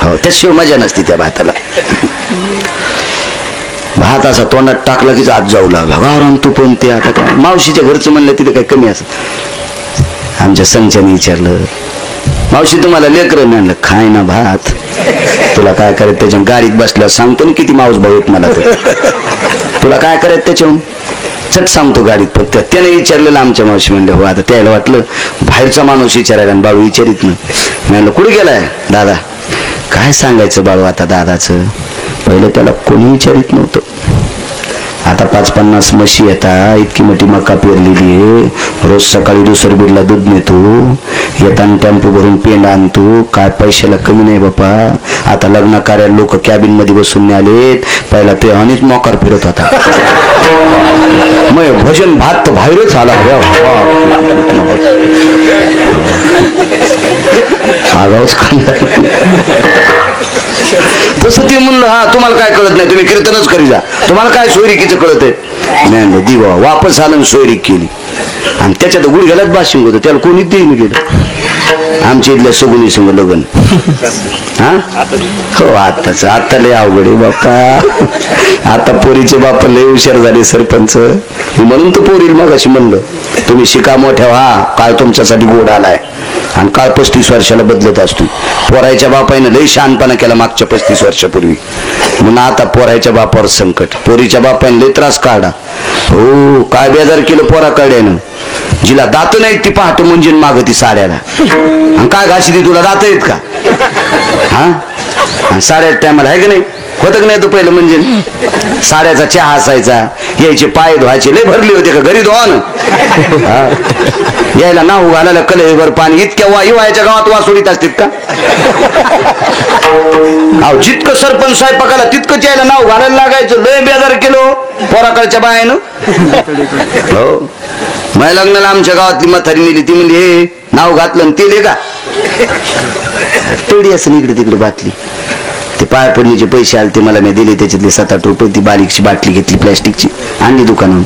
हो त्याशिवाय मजा नसते त्या भाताला. भात असा तोंडात टाकला की आत जाऊ लागला गावरान तू पण. ते आता काय मावशीच्या घरचं म्हणलं तिथे काही कमी असत. आमच्या संचाने विचारलं मावशी तुम्हाला लेकरं म्हणलं खाय ना भात, तुला काय करायचं त्याच्या गाडीत बसल्या सांगतो ना किती माऊस भाऊ आहेत मला तर, तुला काय करायचं त्याच्याहून चट सांगतो गाडीत. फक्त त्याने विचारलेलं आमच्या मावशी म्हणले हो. आता त्याला वाटलं बाहेरचा माणूस विचारायला आणि बाळू विचारित ना. म्हणलं कुठे गेलाय दादा, काय सांगायचं बाळू आता दादाचं. पहिलं त्याला कोणी विचारित नव्हतं. आता 50-50 म्हशी येतात, इतकी मोठी मका पेरलेली आहे, रोज सकाळी दुसर बीडला दूध नेतो, येताना टेम्पो भरून पेंड आणतो, काय पैशाला कमी नाही बापा. आता लग्न कार्याला लोक कॅबिन मध्ये बसून आलेत, पहिला ते अनेक मोकार फिरत होता. मग भजन भात तर बाहेरच आला. आगाऊच तसं ते म्हणलं हा तुम्हाला काय कळत नाही, तुम्ही कीर्तनच करी जा, तुम्हाला काय सोयरिकीचं कळत आहे. नाही दिवा वापस आलं सोयरीक केली आणि त्याच्यात गुडघ्यालाच बाशिंग होतं, त्याला कोणी देईन गेलं. आमच्या इथल्या सगुनी संग लग्न. हा हो आताच आता लय अवघड आहे बाप्पा. आता पोरीचे बाप लय हुशार झाले सरपंच. म्हणून तर पोरील मग अशी म्हणलं तुम्ही शिका मोठ्या व्हा, काळ तुमच्यासाठी गोड आलाय आणि काळ 35 वर्षाला बदलत असतो. पोरायच्या बापाने लय शहाणपणा केला मागच्या 35 वर्षापूर्वी, म्हणून आता पोरायच्या बापावर संकट. पोरीच्या बापाने लय त्रास काढला. हो काय बेजार केलं पोरा काढ्यानं. जिला दात नाहीत ती पहाटे म्हणजे माग ती साड्याला, आणि काय घाशी ती तुला दात आहेत का. हा साड्यात टायमाला आहे का नाही, होतं का नाही तो पहिलं म्हणजे साड्याचा चहा असायचा, यायचे पाय धुवायचे लय भरले होते का घरी धुवा ना. यायला नाहू घालायला कलेवर पाणी इतक्या वाहिवायच्या गावात वासोडीत असतात का. अहो जितकं सरपंच स्वयंपाकाला तितकंच यायला नाव घालायला लागायचं. लय बेजार केलो पोराकडच्या बायानं. हो माझ्या लग्नाला आमच्या गावातली म्हातारी नेली, ती म्हणजे हे नाव घातलं ते ले का तेवढी असं इकडे तिकडे बाटली. ते पाय पडण्याचे पैसे आले ते मला मी दिले, त्याच्यातले 7-8 रुपये ती बारीकची बाटली घेतली प्लॅस्टिकची, आणली दुकानातून,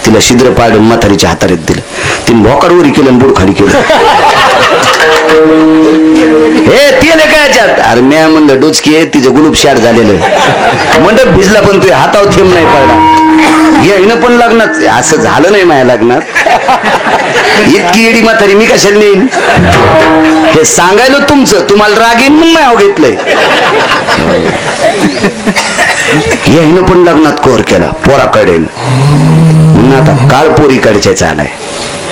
तिला छिद्र पाडून म्हातारीच्या हाताऱ्यात दिलं. तिने भोकाडवरी केलं आणि बुड खाली केलं. हे तेल काय याच्यात, अरे मी म्हणलं डोचकी आहे तिचं गुलूप शाट झालेलं म्हणत भिजला पण तुझ्या हातावर थेंब नाही पडला. येईन पण लग्नात असं झालं नाही माझ्या लग्नात. इतकी येडी म्हातारी मी कशाला नेईन. हे सांगायला तुमचं तुम्हाला रागीन म्हणून नाव घेतलंय. येईन पण लग्नात कोर केला पोराकडे. आता काळ पोरीकडचे चालाय.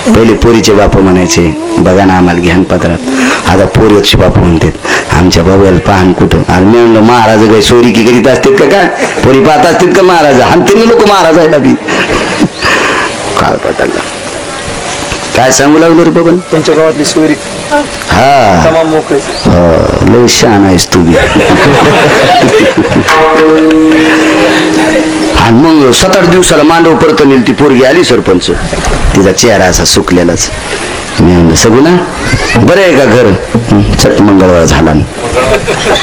पहिले पोरीचे बाप म्हणायचे बघा ना आम्हाला घ्यान पत्रात, आता पोरीचे बाप म्हणतात आमच्या बाबाला पाहन कुठं. आणि मी म्हणलं महाराज काही सोयरीकी करीत असतात का काय, पोरी पाहत असतात का महाराज. आणि लोक महाराजायला बी काळ पडला. काय सांगू लागलो रे बाबा त्यांच्या गावातली सोयरी हा मोकळे. लय शहाणा आहेस तू बी. आणि मग 7-8 दिवसाला मांडव परत नेली ती पोरगी आली सरपंच. तिचा चेहरा असा सुकलेलाच. मी म्हणलं सगुना बरं आहे का घर. चट मंगळवार झाला. मी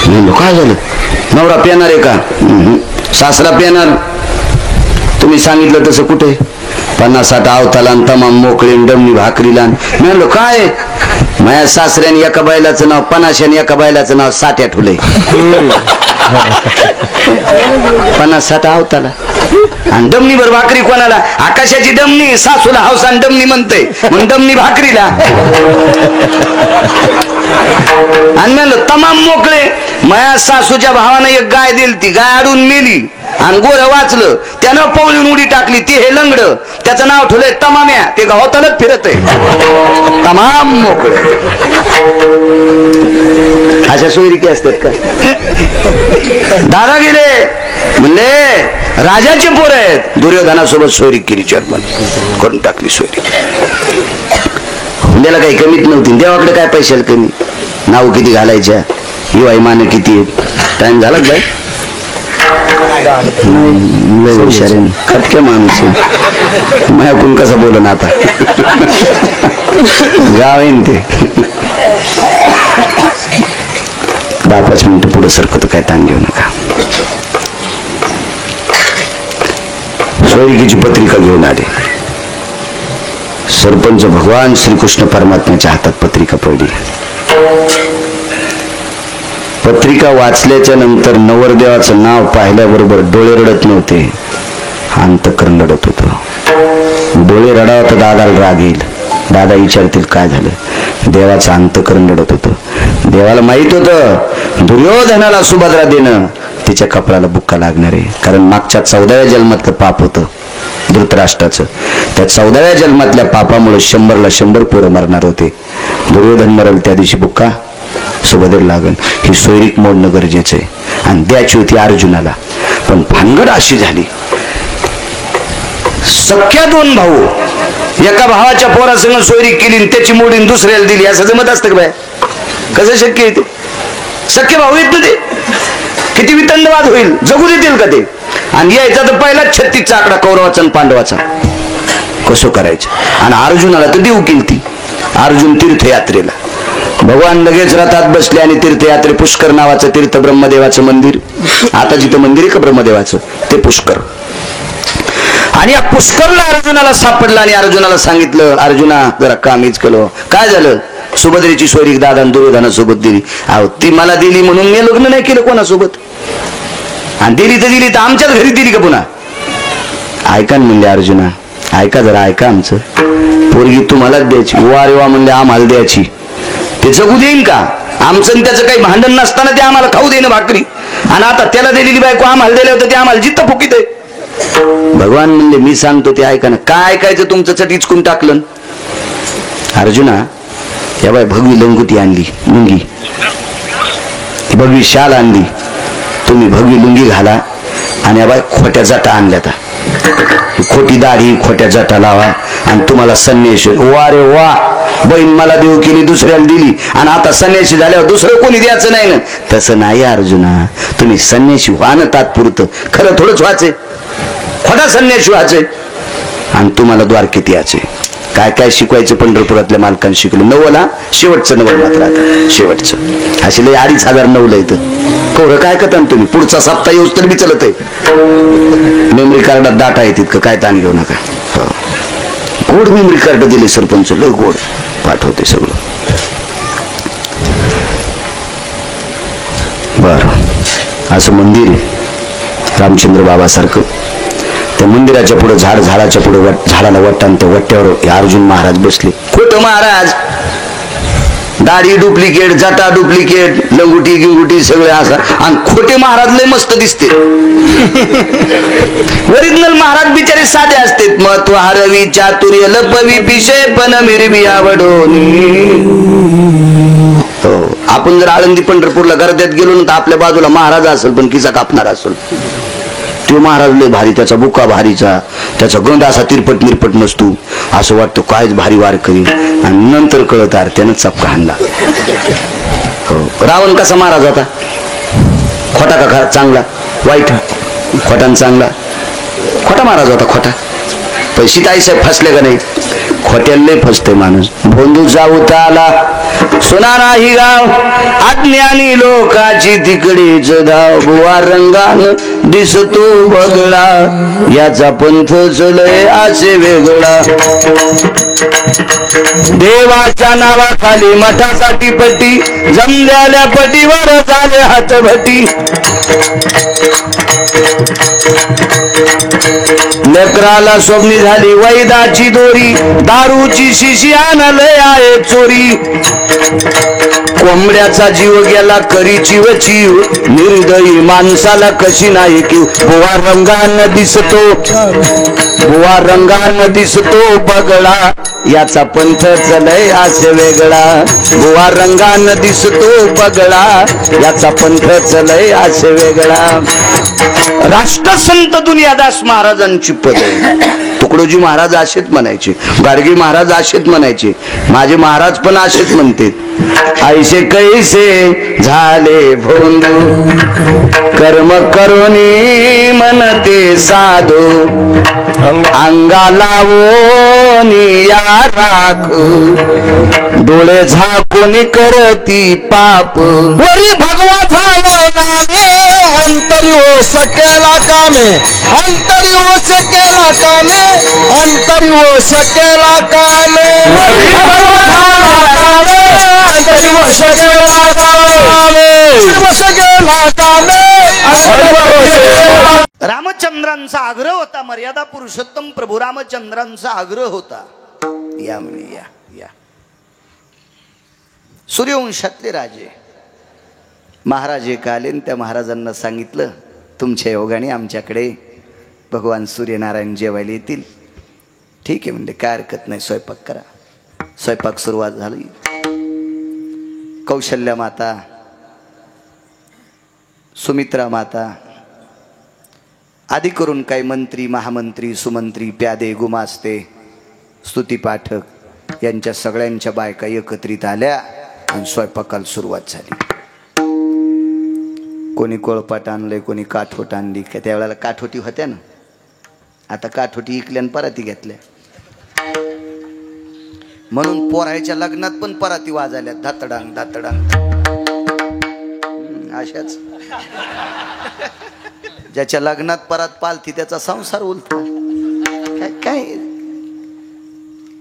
म्हणलो काय झालं, नवरा पेणार आहे का. सासरा पेणार, तुम्ही सांगितलं तसं कुठे. 50-60 आवताला तमाम मोकळे डमणी भाकरीला. मी म्हणलो काय, माझ्या सासऱ्याने एका बैलाचं नाव 50 एका बैलाचं नाव 60 ठुलंय. 50-60 आवताला आणि डमणी भर भाकरी कोणाला. आकाशाची डमणी सासूला हौसान डमणी म्हणते मग डमणी भाकरीला. आणि म्हणलं तमाम मोकळे. माझ्या सासूच्या भावानं एक गाय दिली, ती गाय अडून मेली आणि गोरं वाचलं, त्यानं पवळून उडी टाकली. ते हे लंगड त्याचं नाव ठेवलंय तमाम्या. ते गावातच फिरत आहे तमाम मोकळे. अशा सोयरिकी असतात का. दादा गेले म्हणले राजाचे पोर आहेत. दुर्योधनासोबत सोयरीक केली, चर्मन करून टाकली सोयरीक. त्याला काही कमीत नव्हती. देवाकडे काय पैशाला कमी. नाव किती घालायच्या, हिवाई मान किती आहेत. टाइम झाला काय हुशार खटके माणूस माझ्याकडून कसं बोल ना आता. गाव आहे ते 10-5 मिनिटं पुढे सरकत काय ताण घेऊ नका. सोयरिकीची पत्रिका घेऊन आले. सरपंच भगवान श्रीकृष्ण परमात्म्याच्या हातात पत्रिका पडली. पत्रिका वाचल्याच्या नंतर नवरदेवाचं नाव पाहिल्याबरोबर डोळे रडत नव्हते, अंतःकरण रडत होतं. डोळे रडावं तर दादाला राग येईल. दादा विचारतील काय झालं. देवाचं अंतःकरण रडत होतं. देवाला माहित होतं दुर्योधनाला सुभद्रा देणं तिच्या कपाळाला बुक्का लागणार आहे, कारण मागच्या 14व्या जन्मातलं पाप होतं धृतराष्ट्राचं. त्या 14व्या जन्मातल्या पापामुळे 100ला 100 पोरं मरणार होते. दुर्योधन मरल त्या दिवशी बुक्का सुभद्रेला लागल. ही सोयरीक मोडणं गरजेचं आहे आणि द्यायची होती अर्जुनाला. पण भानगड अशी झाली, सख्या 2 भाऊ एका भावाच्या पोरासंग सोयरीक केली, त्याची मोडीन दुसऱ्याला दिली, असं जमत असतं का बाय? कसं शक्य आहे ते? सख्य भाऊ येत ना ते, किती वितंडवाद होईल, जगू देतील का ते? आणि यायचा तर पहिला 36चा आकडा कौरवाचा आणि पांडवाचा, कसं करायचं? आणि अर्जुनाला तर देऊ केली ती. अर्जुन तीर्थयात्रेला, भगवान लगेच रथात बसले आणि तीर्थयात्रे पुष्कर नावाचं तीर्थ ब्रह्मदेवाचं मंदिर, आता जिथं मंदिर आहे का ब्रह्मदेवाचं ते पुष्कर. आणि या पुष्करला अर्जुनाला सापडला आणि अर्जुनाला सांगितलं, अर्जुना जरा कामीच केलं. काय झालं? सुभद्रेची सोयरीक दादा दुर्योधनासोबत दिली. अहो ती मला दिली म्हणून मी लग्न नाही केलं कोणासोबत, आणि दिली तर आमच्याच घरी दिली का पुन्हा? ऐका ना म्हणले अर्जुना, ऐका जरा ऐका, आमचं पोरगी तुम्हालाच द्यायची. वा रे वा म्हणले, आम्हाला द्यायची. ते जगू देईन का? आमचं आणि त्याचं काही भांडण नसताना ते आम्हाला खाऊ देईन भाकरी, आणि आता त्याला दिलेली बायको आम्हाला दिले होतं ते आम्हाला जित्त फुकीत आहे. भगवान म्हणले मी सांगतो ते ऐका ना. काय ऐकायचं तुमचं? चटीचकून टाकलं. अर्जुना या बाय भगवी लंगुटी आणली, लुंगी, भगवी शाल आणली, तुम्ही भगवी लुंगी घाला आणि या बाय खोट्या जटा आणल्या, खोटी दाढी खोट्या जटा लावा आणि तुम्हाला संन्याशी. वा रे वा, बहीण मला देऊ केली दुसऱ्याला दिली आणि आता संन्याशी झाल्यावर दुसरं कोणी द्यायचं नाही ना. तसं नाही अर्जुना, तुम्ही संन्याशी व्हा ना तात्पुरतं, खरं थोडंच व्हायचंय, खोटा संन्याशी व्हायचंय आणि तुम्हाला द्वारकेत यायचे. काय काय शिकवायचं पंढरपुरातल्या मालकांनी शिकलो. नवला शेवटचं नवल मात्र, आता शेवटचं असे लय 2500 नवलं येतं. कोरं काय करता तुम्ही? पुढचा सप्ताह येऊच तर बी चलत आहे. मेमरी कार्डात डाटा आहे तितकं काय ताण घेऊ नका. गोड मेमरी कार्ड दिले सरपंच, लय गोड पाठवते सगळं. बर असं मंदिर रामचंद्र बाबासारखं, त्या मंदिराच्या पुढे झाडाच्या पुढे झाडाला वट्टान त्या वट्ट्यावर अर्जुन महाराज बसले. खोटं महाराज, दाढी डुप्लिकेट, जटा डुप्लिकेट, लंगुटी गिंगुटी सगळे असं, आणि खोटे महाराज लय मस्त दिसते. ओरिजिनल महाराज बिचारे साधे असते. महत्व हरवी चातुर्य लपवी पिशे पण मिरवी आवडोनी. हो, आपण जर आळंदी पंढरपूरला गर्द्यात गेलो ना तर आपल्या बाजूला महाराज असेल पण किसा कापणार असेल. तो महाराज लय भारी, त्याचा बुका भारीचा, त्याचा गंध असा तिरपट निरपट नसतो, असं वाटतं कायच भारी वार करीन, आणि नंतर कळत अरे त्यानं चपका हाणला. हो, रावण कसा महाराज होता? खोटा का चांगला? वाईट. खोटा चांगला? खोटा महाराज होता, खोटा. पण सीताई साहेब फसले का नाही? खोट्याला फसते माणूस. भोंदू जाऊ आला सुना नाही गाव, अज्ञानी लोकाची तिकडेच धाव. बुवा रंगानं दिसतो बगळा, याचा पंथ चलय असे वेगळा. देवाच्या नावाखाली मठासाठी पटी, जमलेल्या पटीवर झाले हातभटी. लेकराला स्वप्नी झाली वैदाची दोरी, दारूची शिशी आणलंय आहे चोरी. कोंबड्याचा जीव गेला करी चिव चिव, निर्दयी माणसाला कशी नाही की. बुवा रंगानं दिसतो, बुवा रंगानं दिसतो बगळा, याचा पंथ चलय असे वेगळा. बुवा रंगानं दिसतो बगळा, याचा पंथ चलय असे वेगळा. राष्ट्रसंत दुनियादास महाराजांची पद. तुकडोजी महाराज असेच म्हणायचे, गाडगे महाराज असेच म्हणायचे, माझे महाराज पण असेच म्हणते. ऐसे कैसे झाले भोंदू, कर्म करुणी मनते साधू. अंगाला ओनिया राखू, डोळे झाकून करती पाप. वरी भगवा झालो नामे, अंतरी हो सकेला कामे, अंतरी हो सकेला कामे, अंतरी हो सकेला कामे. रामचंद्रांचा आग्रह होता, मर्यादा पुरुषोत्तम प्रभू रामचंद्रांचा आग्रह होता. या म्हणे या या. सूर्यवंशातले राजे महाराज एक आले आणि त्या महाराजांना सांगितलं, तुमच्या योगाने आमच्याकडे भगवान सूर्यनारायण जेवायला येतील. ठीक आहे म्हणजे, काय हरकत नाही, स्वयंपाक करा. स्वयंपाक सुरुवात झाली. कौशल्या माता, सुमित्रा माता, आदी करून काही मंत्री, महामंत्री, सुमंत्री, प्यादे, गुमास्ते, स्तुतीपाठक यांच्या सगळ्यांच्या बायका एकत्रित आल्या आणि स्वयंपाकाला सुरुवात झाली. कोणी कोळपाट आणलंय, कोणी काठोट आणली. का त्यावेळेला काठोटी होत्या ना, आता काठोटी इकल्या आणि पराती घेतल्या. म्हणून पोरायच्या लग्नात पण पराती वाजायल्या, धातडांग धातडांग. अशाच ज्याच्या लग्नात परात पालती त्याचा संसार उलथा. काय काय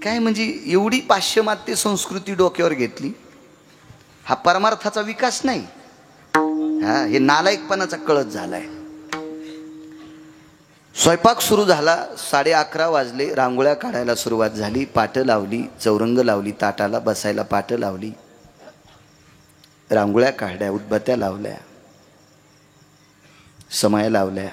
काय म्हणजे एवढी पाश्चिमात्य संस्कृती डोक्यावर घेतली. हा परमार्थाचा विकास नाही, हा हे नालायकपणाचा कळत झालाय. स्वयंपाक सुरू झाला. 11:30 वाजले. रांगोळ्या काढायला सुरुवात झाली. पाटं लावली, चौरंग लावली, ताटाला बसायला पाटं लावली, रांगोळ्या काढल्या, उदबत्त्या लावल्या, समया लावल्या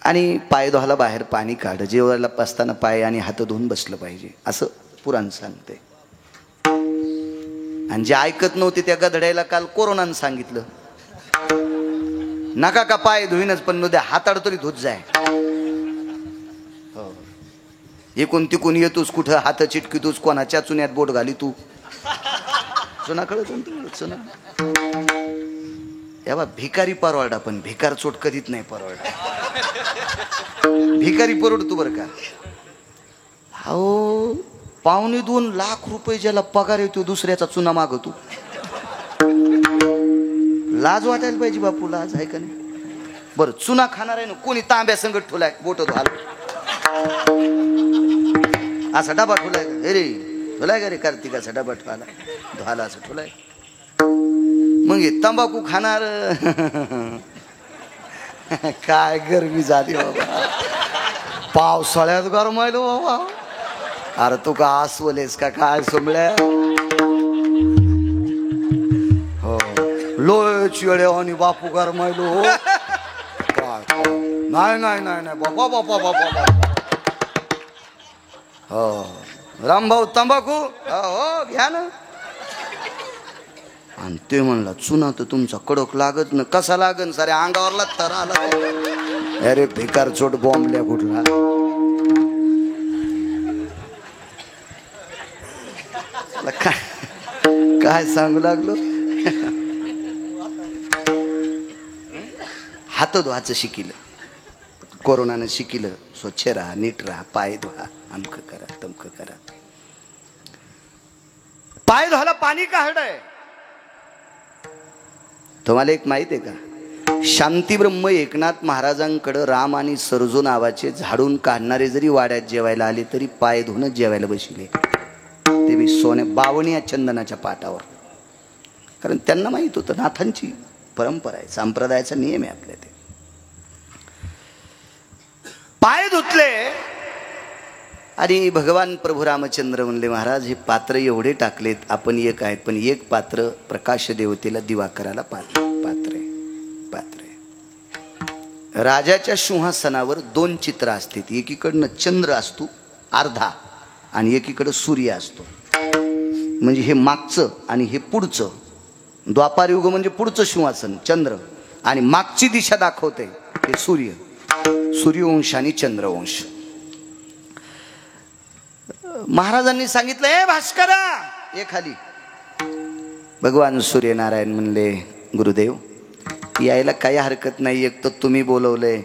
आणि पाय धुवायला बाहेर पाणी काढ. जेवायला बसताना पाय आणि हात धुवून बसलं पाहिजे असं पुराण सांगते. आणि जे ऐकत नव्हते त्या गधड्याला काल कोरोनानं सांगितलं, नका का पाय धुईनच पण नुद्या हाताड तरी धुत जाय. हो, एकूण तिकून येतोस, कुठं हात चिटकीतोस, कोणाच्या चुन्यात बोट घाली तू. चुना कळत चुना याबा भिकारी परवडा, पण भिकार चोट कधीच नाही परवडा. भिकारी परवडतो बरं का. हो, 2.25 लाख रुपये ज्याला पगार येतो दुसऱ्याचा चुना मागतो. लाज वाटायला पाहिजे बापू, लाज आहे का नाही. बरं चुना खाणार आहे ना, कोणी तांब्या संगत ठेवलाय, बोट धुवाल असा डबा ठेवलाय का? अरे ठेवलाय का रे कार्तिकाचा डबा ठेवाला धुवाला असं ठेवलाय. मग हे तंबाखू खाणार. काय गरमी झाली बाबा, पावसाळ्यात गरमायलो बाबा. अरे तू का आसवलेस का काय सोमल्या. हो लोच वेळे आणि बापू गरमायलो. नाही नाही नाही नाही बाबा बाबा बाबा. हो रामभाऊ तंबाखू हो घ्या ना. आणि ते म्हणला चुना तर तुमचा कडक लागत ना. कसा लागन सारे अंगावरला तर आला. अरे भिकार चोट बॉम्बल्या कुठला. काय सांगू लागलो. हात धुवायचं शिकिलं, कोरोनानं शिकिलं. स्वच्छ राहा, नीट राहा, पाय धुवा, अमकं करा तमकं करा. पाय धुवायला पाणी काढलंय. तुम्हाला एक माहित आहे का, शांतीब्रह्म एकनाथ महाराजांकडं राम आणि सरजू नावाचे झाडून काढणारे जरी वाड्यात जेवायला आले तरी पाय धुवूनच जेवायला बसले. ते बी सोने बावणीया चंदनाच्या पाटावर. कारण त्यांना माहित होतं नाथांची परंपरा आहे, संप्रदायाचा नियम आहे आपल्या. ते पाय धुतले आणि भगवान प्रभू रामचंद्र म्हणले, महाराज हे पात्र एवढे टाकलेत, आपण एक आहेत पण एक पात्र प्रकाश देवतेला दिवा करायला पात्र आहे. राजाच्या सिंहासनावर 2 चित्र असतात. एकीकडनं चंद्र असतो अर्धा आणि एकीकडं सूर्य असतो. म्हणजे हे मागचं आणि हे पुढचं. द्वापार युग म्हणजे पुढचं सिंहासन चंद्र आणि मागची दिशा दाखवते हे सूर्य. सूर्यवंश आणि चंद्रवंश. महाराजांनी सांगितलं, ए भास्करा ये खाली. भगवान सूर्यनारायण म्हणले, गुरुदेव यायला काही हरकत नाही. एक तर तुम्ही बोलवलंय,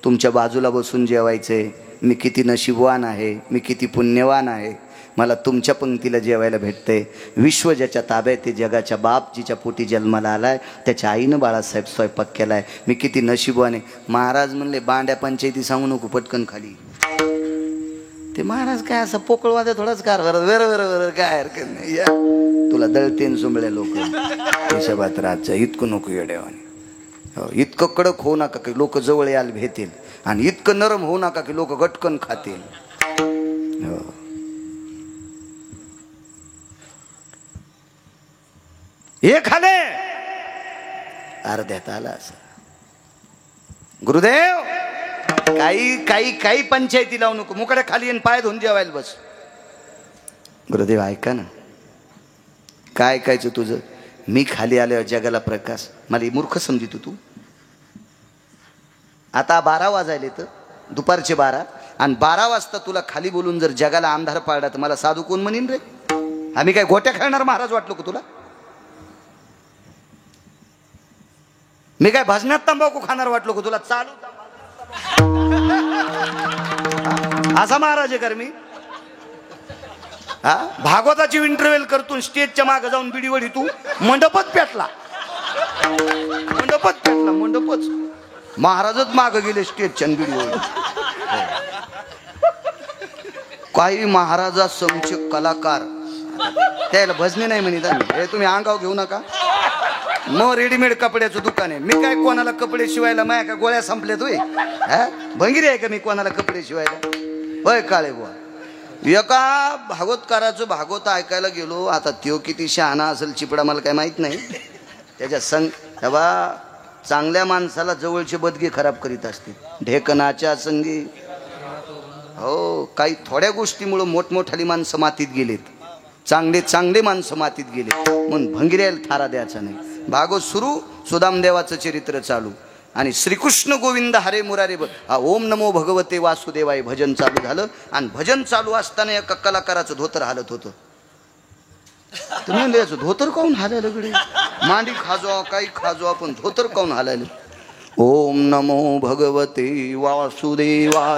तुमच्या बाजूला बसून जेवायचंय. मी किती नशीबवान आहे, मी किती पुण्यवान आहे, मला तुमच्या पंक्तीला जेवायला भेटते. विश्व ज्याच्या ताब्यात ते जगाच्या बाप जिच्या पोटी जन्माला आलाय त्याच्या आईनं बाळासाहेब स्वयंपाक केलाय. मी किती नशीबवान आहे. महाराज म्हणले, बांड्या पंचायती सांगू नको, पटकन खाली. ते महाराज काय असं पोकळवाद्या थोडाच कारभार. वर काय हरकत नाही, या तुला दळतेन सुंबळ्या लोक हिशोबात राहत. इतकं नको येड्यावाने. हो, इतकं कडक होऊ नका की लोक जवळ यायला भेटेल आणि इतकं नरम होऊ नका की लोक गटकन खातील. हो हे खाले अर्ध्यात आला असं. गुरुदेव काही पंचायती लावू नको, मुकडे खाली येऊन पाय धुवून जेवायला बस. गुरुदेव ऐका ना, काय ऐकायचं तुझं? मी खाली आल्यावर जगाला प्रकाश. मला मूर्ख समजितो तू? आता 12 वाजायले तर दुपारचे 12, आणि 12 वाजता तुला खाली बोलून जर जगाला अंधार पाडला तर मला साधू कोण म्हणीन रे? आम्ही काय गोट्या खेळणार महाराज वाटलो का तुला? मी काय भजनात तंबाखू खाणार वाटलो का तुला? चालू असा महाराज आहे कर मी? हा, भागवताची इंटरव्हेल करतो, स्टेजच्या मागे जाऊन बिडीवडी तू मंडपच पेटला. मंडपच महाराजच मागे गेले स्टेजच्या बिडीवडी. काही महाराजा समचे कलाकार त्याला भजने नाही म्हणत आम्ही. हे तुम्ही अंगाव घेऊ नका. मग रेडीमेड कपड्याचं दुकान आहे. मी काय कोणाला कपडे शिवायला माया का गोळ्या संपल्या तुय? भंगिरी आहे का मी कोणाला कपडे शिवायला? होय काळे बुवा. एका भागवतकाराचं भागवत ऐकायला गेलो. आता त्यो किती शहाणा असेल चिपडा मला काय माहित नाही. त्याच्या संग तेव्हा चांगल्या माणसाला जवळचे बदगे खराब करीत असते. ढेकणाच्या संगी हो, काही थोड्या गोष्टीमुळे मोठमोठाली माणसं मातीत गेलेत. चांगले माणसं मातीत गेले म्हणून भंगिऱ्याला थारा द्यायचा नाही. भागवत सुरू, सुदामदेवाचं चरित्र चालू, आणि श्रीकृष्ण गोविंद हरे मुरारे ओम नमो भगवते वासुदेवाय भजन चालू झालं. आणि भजन चालू असताना एका कलाकाराचं धोतर हालत होतं. तुम्ही याचं धोतर काऊन हालायला गडे? मांडी खाजवा काही खाजवा, पण धोतर काऊन हालायला? ओम नमो भगवते वासुदेवाय.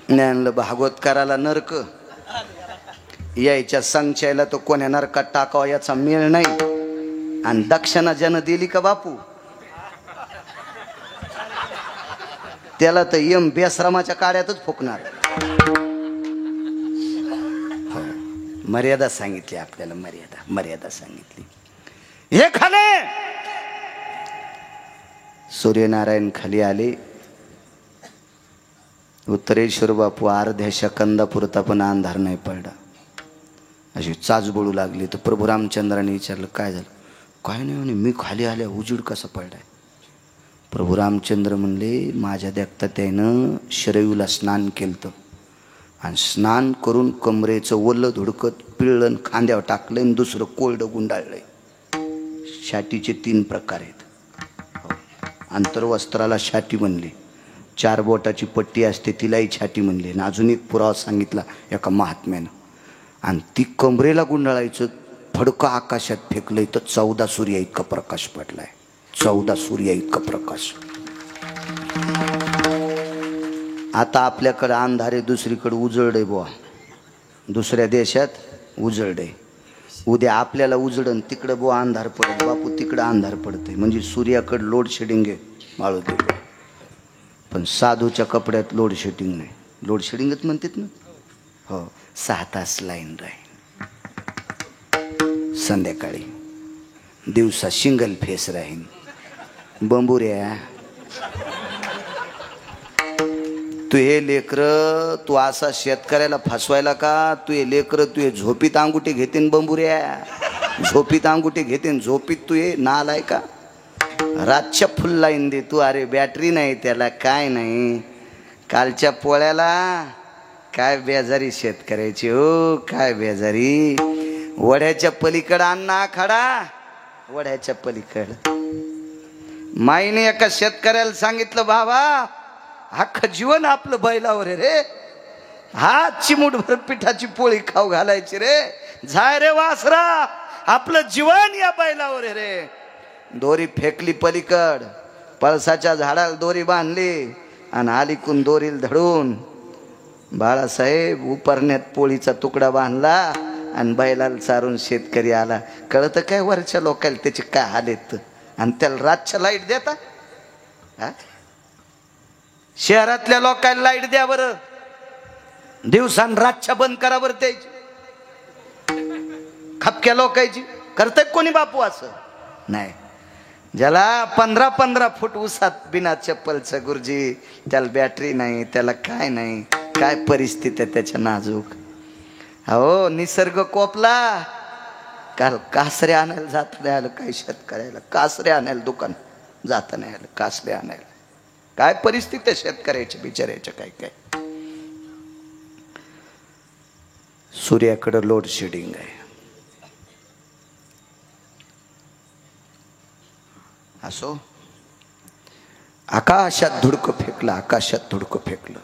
ज्ञानलं भागवतकाराला नरक यायच्या संचयाला तो कोण्या नरकात टाकावा याचा मेळ नाही. आणि दक्षिणा ज्यानं दिली का बापू त्याला तर यम बेश्रमाच्या काड्यातच फुकणार. मर्यादा सांगितली आपल्याला, मर्यादा सांगितली. हे खाले सूर्यनारायण खाली आले. उत्तरेश्वर बापू अर्ध्या सेकंदापुरता पण अंधार नाही पडला. अशी चाचबळू लागली. तर प्रभू रामचंद्राने विचारलं काय झालं? काय नाही म्हणे, मी खाली आल्या उजीड कसा पडलाय? प्रभू रामचंद्र म्हणले माझ्या देखता त्यानं शरयूला स्नान केलं, आणि स्नान करून कमरेचं ओलं धुडकत पिळलं, खांद्यावर टाकलं, आणि दुसरं कोरडं गुंडाळलंय. शाटीचे 3 प्रकार आहेत. आंतरवस्त्राला शाटी म्हणली, 4 बोटाची पट्टी असते तिलाही छाटी म्हणली. आणि अजून एक पुरावा सांगितला एका महात्म्यानं. आणि ती कमरेला गुंडाळायचं, फडकं आकाशात फेकलंय तर 14 सूर्य इतका प्रकाश पडलाय. 14 सूर्य इतका प्रकाश. आता आपल्याकडे अंधारे, दुसरीकडे उजळडे बुवा. दुसऱ्या देशात उजळडे. उद्या आपल्याला उजडन, तिकडं बुवा अंधार पडत. बापू तिकडं अंधार पडतंय म्हणजे सूर्याकडे लोड शेडिंग आहे. माळू दे. पण साधूच्या कपड्यात लोड शेडिंग नाही. लोड शेडिंगच म्हणतात ना. हो, 6 तास लाईन राहील. संध्याकाळी दिवसा सिंगल फेस राहीन. बंबुऱ्या तू हे लेकर, तू असा शेतकऱ्याला फसवायला का? तू हे लेकर तू हे झोपीत अंगुठी घेतीन. बंबुऱ्या झोपीत अंगुठी घेतीन. झोपीत तू हे नालाय का? रातच्या फुल लाईन दे तू. अरे बॅटरी नाही त्याला, काय नाही. कालच्या पोळ्याला काय बेजारी शेतकऱ्याची हो, काय बेजारी. वड्याच्या पलीकडं अण्णा खडा, वड्याच्या पलीकडं. माईने एका शेतकऱ्याला सांगितलं, बाबा अख्खं जीवन आपलं बैलावर आहे रे. हा चिमूटभर पिठाची पोळी खाऊ घालायची रे. जाय रे वासरा, आपलं जीवन या बैलावर आहे रे. दोरी फेकली पलीकड, पळसाच्या झाडाला दोरी बांधली, आणि अलीकून दोरीला धडून बाळासाहेब उपरण्यात पोळीचा तुकडा बांधला, आणि बैलाला चारून शेतकरी आला. कळतं काय वरच्या लोकांना त्याचे काय हाल आहेत? आणि त्याला रातच्या लाईट देता? शहरातल्या लोकांना लाईट द्या बरं, दिवसान रातच्या बंद करा बरं. त्याची खपक्या लोकांची करताय कोणी बापू? असं नाही. ज्याला 15-15 फूट उसात बिना चप्पलचं गुरुजी, त्याला बॅटरी नाही, त्याला काय नाही. काय परिस्थिती आहे त्याच्या नाजूक. हो, निसर्ग कोपला काल कासरे आणायला जाता नाही आलं काय शेतकऱ्याला, कासरे आणायला दुकान जाता नाही आलं, कासरे आणायला. काय परिस्थिती आहे शेतकऱ्याच्या बिचाऱ्याच्या. काय काय सूर्याकडे लोड शेडिंग आहे. असो, आकाशात धुडकं फेकलं, आकाशात धुडकं फेकलं.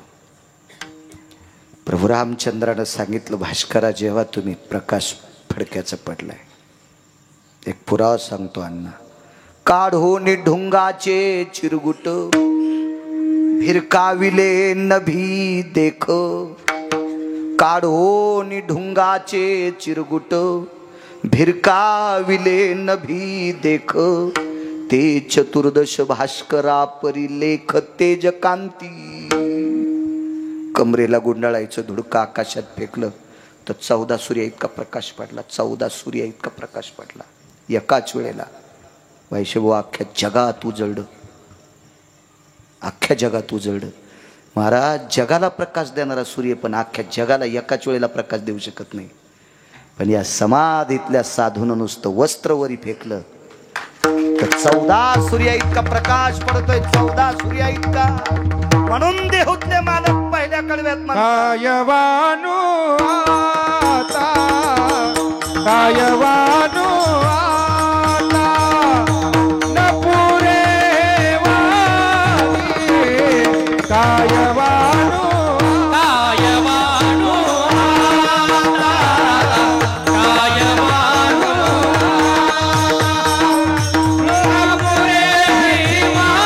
प्रभू रामचंद्रानं सांगितलं, भास्करा जेव्हा तुम्ही प्रकाश फडक्याचं पडलाय, एक पुरावा सांगतो अण्णा. काढो ढुंगाचे चिरगुट, भिरकाविले नभी देख. काढो ढुंगाचे चिरगुट, भिरकाविले नभी देख. ते चतुर्दश भास्करा परिलेख तेज कांती. कमरेला गुंडाळायचं धुडकं आकाशात फेकलं तर 14 सूर्य इतका प्रकाश पडला, 14 सूर्य इतका प्रकाश पडला एकाच वेळेला. वैशव अख्ख्या जगात उजळलं, अख्ख्या जगात उजळलं. महाराज, जगाला प्रकाश देणारा सूर्य पण अख्ख्या जगाला एकाच वेळेला प्रकाश देऊ शकत नाही. पण या समाधीतल्या साधून नुसतं वस्त्रवरी फेकलं तर 14 सूर्य इतका प्रकाश पडतोय, 14 सूर्य इतका. म्हणून देहुतले मालक पहिल्या कडव्यात कायवानो आता, कायवानो आता, न पुरे वाणी. कायवानो कायवानो आता, कायवानो न पुरे वाणी.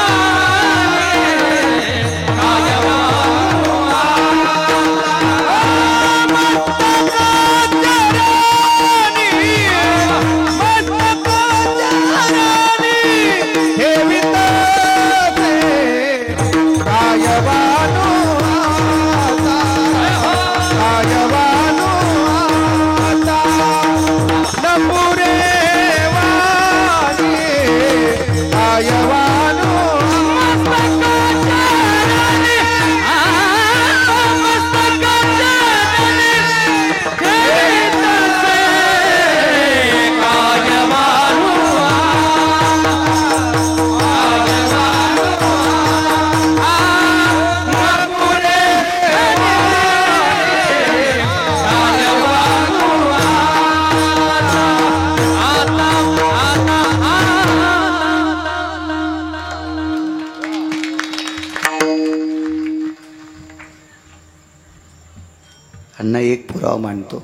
अण्णा एक पुरावा मांडतो.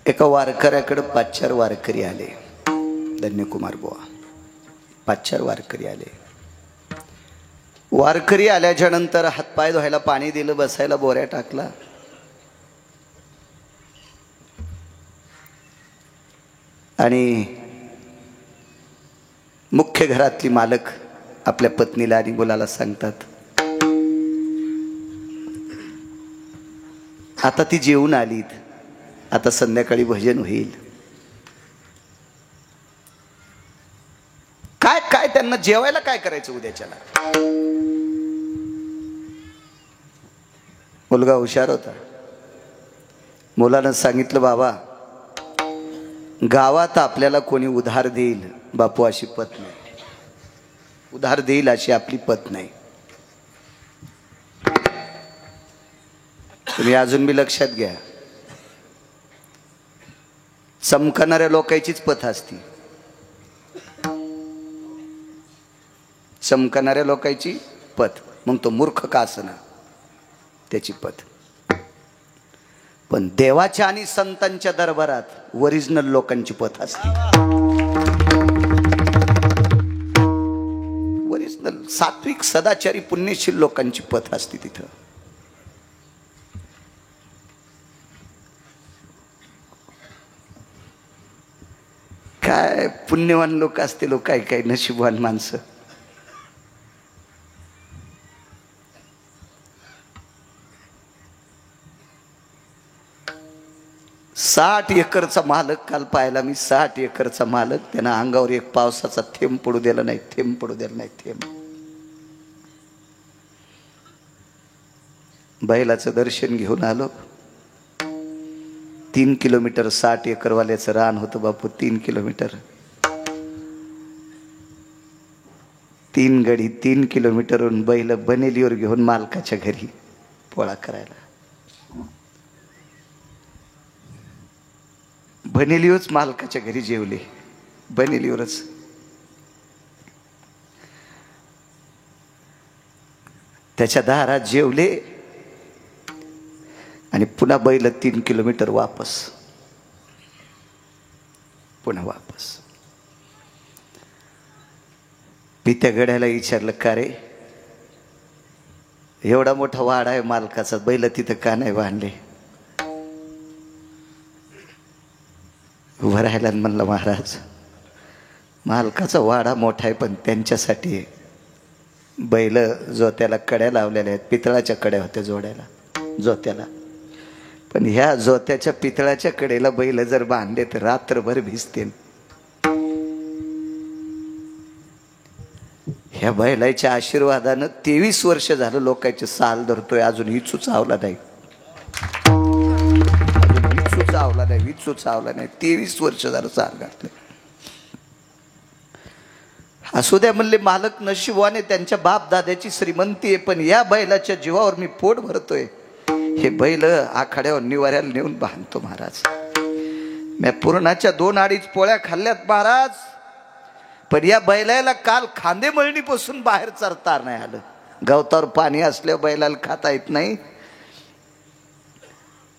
एका वारकऱ्याकडे 5-4 वारकरी आले. धन्यकुमार बुवा, 5-4 वारकरी आले. वारकरी आल्याच्या नंतर हातपाय धुवायला पाणी दिलं, बसायला बोऱ्या टाकला. आणि मुख्य घरातली मालक आपल्या पत्नीला आणि मुलाला सांगतात, आता ती जेवून आलीत, आता संध्याकाळी भजन होईल. काय काय त्यांना जेवायला काय करायचं उद्याच्याला. मुलगा हुशार होता. मुलानं सांगितलं, बाबा गावात आपल्याला कोणी उधार देईल बापू अशी पत नाही, उधार देईल अशी आपली पत नाही. तुम्ही अजून बी लक्षात घ्या, चमकणाऱ्या लोकांचीच पथ असती, चमकणाऱ्या लोकांची पथ. मग तो मूर्ख का असना त्याची पथ. पण देवाच्या आणि संतांच्या दरबारात ओरिजिनल लोकांची पथ असते. ओरिजिनल सात्विक सदाचारी पुण्यशील लोकांची पथ असते तिथं. काय पुण्यवान लोक असते, लोक काय काय नशीबवान माणसं. 60 एकरचा मालक काल पाहिला मी. 60 एकरचा मालक, त्यानं अंगावर एक पावसाचा थेंब पडू दिला नाही, थेंब पडू दिला नाही, थेंब. बैलाचं दर्शन घेऊन आलो. 3 किलोमीटर 60 एकरवाल्याचं रान होतं बापू. 3 किलोमीटर, 3 गडी, 3 किलोमीटरहून बैल बनेलीवर घेऊन मालकाच्या घरी पोळा करायला. बनेलीवरच मालकाच्या घरी जेवले, बनेलीवरच. त्याच्या दारात जेवले आणि पुन्हा बैल 3 किलोमीटर वापस, पुन्हा वापस. मी त्या गड्याला विचारलं, का रे एवढा मोठा वाडा आहे मालकाचा, बैल तिथं का नाही बांधले? उभं राहिला आणि म्हणलं, महाराज मालकाचा वाडा मोठा आहे पण त्यांच्यासाठी बैल जोत्याला कड्या लावलेल्या आहेत, पितळाच्या कड्या होत्या जोड्याला जोत्याला. पण ह्या जोत्याच्या पितळाच्या कडेला बैल जर बांधले तर रात्रभर भिजते. ह्या बैलाच्या आशीर्वादानं 23 वर्ष झालं लोकांचे साल धरतोय, अजून विचू चावला नाही, विचू चावला नाही, विचू चावला नाही. 23 वर्ष झालं साल घातलं. असू द्या म्हणले, मालक नशिबवाने त्यांच्या बाप दाद्याची श्रीमंती आहे, पण या बैलाच्या जीवावर मी पोट भरतोय. हे बैल आखाड्यावर निवाऱ्याला नेऊन बांधतो महाराज. मी पुरणाच्या 2-2.5 पोळ्या खाल्ल्यात महाराज, पण या बैलाला काल खांदे मळणीपासून बाहेर चरता नाही आलं. गवतावर पाणी असल्यावर बैलाला खाता येत नाही.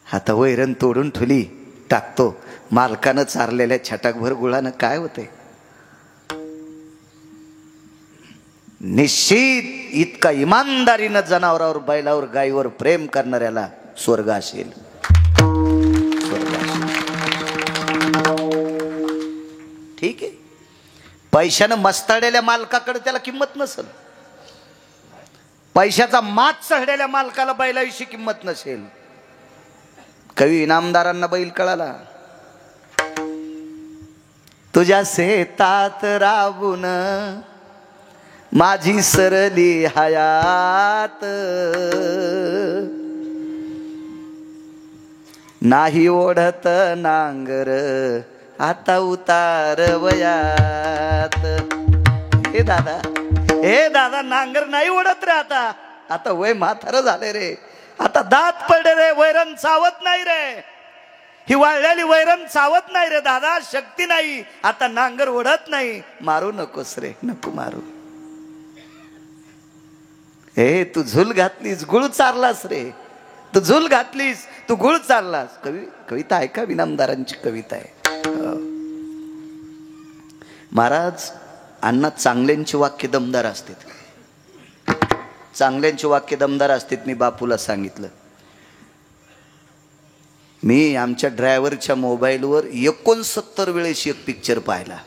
आता वैरण तोडून ठुली टाकतो. मालकानं चारलेल्या छटाकभर गुळानं काय होते? निश्चित इतका इमानदारीनं जनावरावर, बैलावर, गायीवर प्रेम करणाऱ्याला स्वर्ग असेल, स्वर्ग असेल. ठीक आहे, पैशानं मस्ताडलेल्या मालकाकडे त्याला किंमत नसेल, पैशाचा मात चढलेल्या मालकाला बैलाविषयी किंमत नसेल. कवी इनामदारांना बैल कळाला. तुझ्या शेतात राबून माझी सरली हयात, नाही ओढत नांगर आता उतार वयात. हे दादा नांगर नाही ओढत रे, आता वय म्हातारं झाले रे, आता दात पडले रे, वैरण चावत नाही रे, ही वाळलेली वैरण चावत नाही रे दादा, शक्ती नाही, आता नांगर ओढत नाही. मारू नकोस रे, नको मारू. हे तू झुल घातलीस, गुळ चारलास रे, तू झुल घातलीस, तू गुळ चारलास. कविता आहे का? इनामदारांची कविता आहे. महाराज अण्णा चांगल्यांची वाक्य दमदार असतात, चांगल्यांची वाक्य दमदार असतात. मी बापूला सांगितलं, मी आमच्या ड्रायव्हरच्या मोबाईलवर 69 वेळेस एक पिक्चर पाहिला.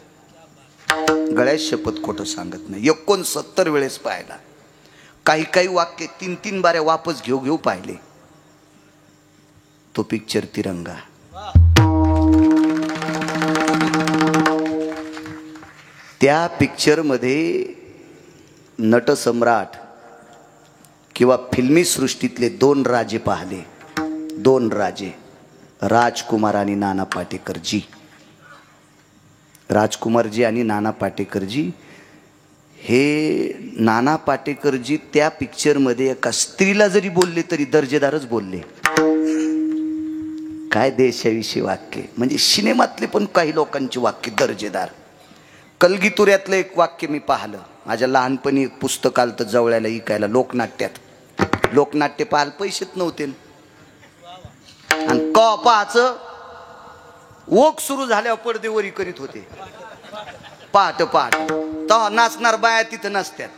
गळ्यात शपथ खोटं सांगत नाही, 69 वेळेस पाहिला. काही काही वाक्य 3-3 बाऱ्या वापस घेऊ पाहिले. तो पिक्चर तिरंगा. त्या पिक्चरमध्ये नटसम्राट किंवा फिल्मी सृष्टीतले 2 राजे पाहिले. 2 राजे, राजकुमार आणि नाना पाटेकरजी. राजकुमारजी आणि नाना पाटेकरजी. हे नाना पाटेकरजी त्या पिक्चरमध्ये एका स्त्रीला जरी बोलले तरी दर्जेदारच बोलले. काय देशाविषयी वाक्य, म्हणजे सिनेमातले पण काही लोकांची वाक्य दर्जेदार. कलगीतुऱ्यातलं एक वाक्य मी पाहिलं. माझ्या लहानपणी एक पुस्तक आलं तर जवळ्याला इकायला लोकनाट्यात. लोकनाट्य पाहायला पैसेच नव्हते, आणि पाहाचं ओक सुरू झाल्यावर पडदेवरी करीत होते. पहाट तेव्हा नाचणार बाया तिथं नसत्यात,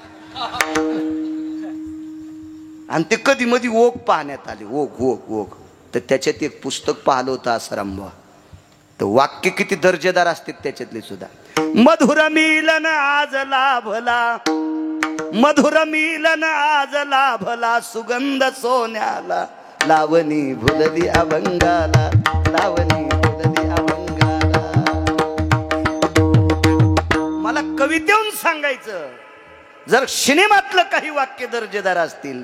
आणि ते कधी मधी ओक पाहण्यात आले. ओक तर त्याच्यात एक पुस्तक पाहिलं होतं आसारामबा. तर वाक्य किती दर्जेदार असतात त्याच्यातले सुद्धा. मधुर मिलन आज लाभला, मधुर मिलन आज लाभला, सुगंध सोन्याला, लावणी भुलली अभंगाला, लावणी भुलली अभंगाला. मला कवितेहून सांगायचं, जर सिनेमातलं काही वाक्य दर्जेदार असतील,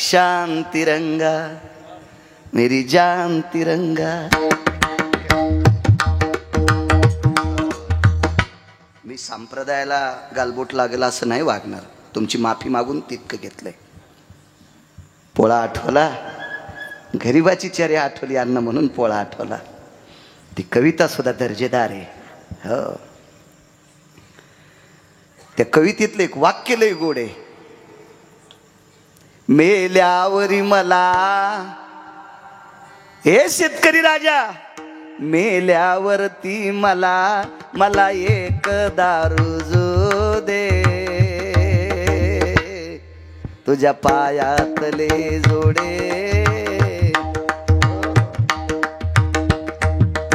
शान तिरंगा मेरी जान तिरंगा, मी संप्रदायाला गालबोट लागला असं नाही वागणार. तुमची माफी मागून तितकं घेतलंय. पोळा आठवला, गरिबाची चर्या आठवली अन्न म्हणून पोळा आठवला. ती कविता सुद्धा दर्जेदार आहे. हो, त्या कवितेतलं एक वाक्य लय गोड आहे. मेल्यावरी मला, हे शेतकरी राजा, मेल्यावरती मला, मला एक दारू दे, तुझ्या पायातले जोडे,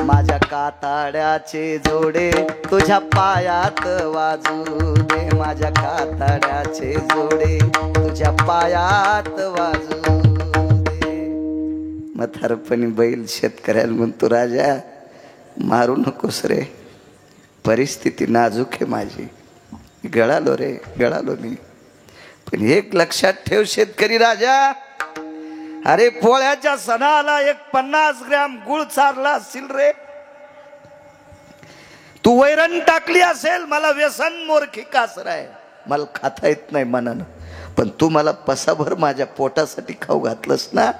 माझ्या कातड्याचे जोडे, तुझ्या पायात वाजू दे, माझ्या कातड्याचे जोडे, तुझ्या पायात वाजू दे. म्हातारपणी बैल शेतकऱ्याला म्हणतो, राजा मारू नकोस रे, परिस्थिती नाजूक आहे माझी, गळालो रे, गळालो मी. पण एक लक्षात ठेव शेतकरी राजा, अरे पोळ्याच्या सणाला 50 ग्रॅम गुळ चारला असतील रे, तू वैरण टाकली असेल, मला व्यसन मोरखी कासर आहे, मला खाता येत नाही मनानं, पण तू मला पसाभर माझ्या पोटासाठी खाऊ घातलंस ना,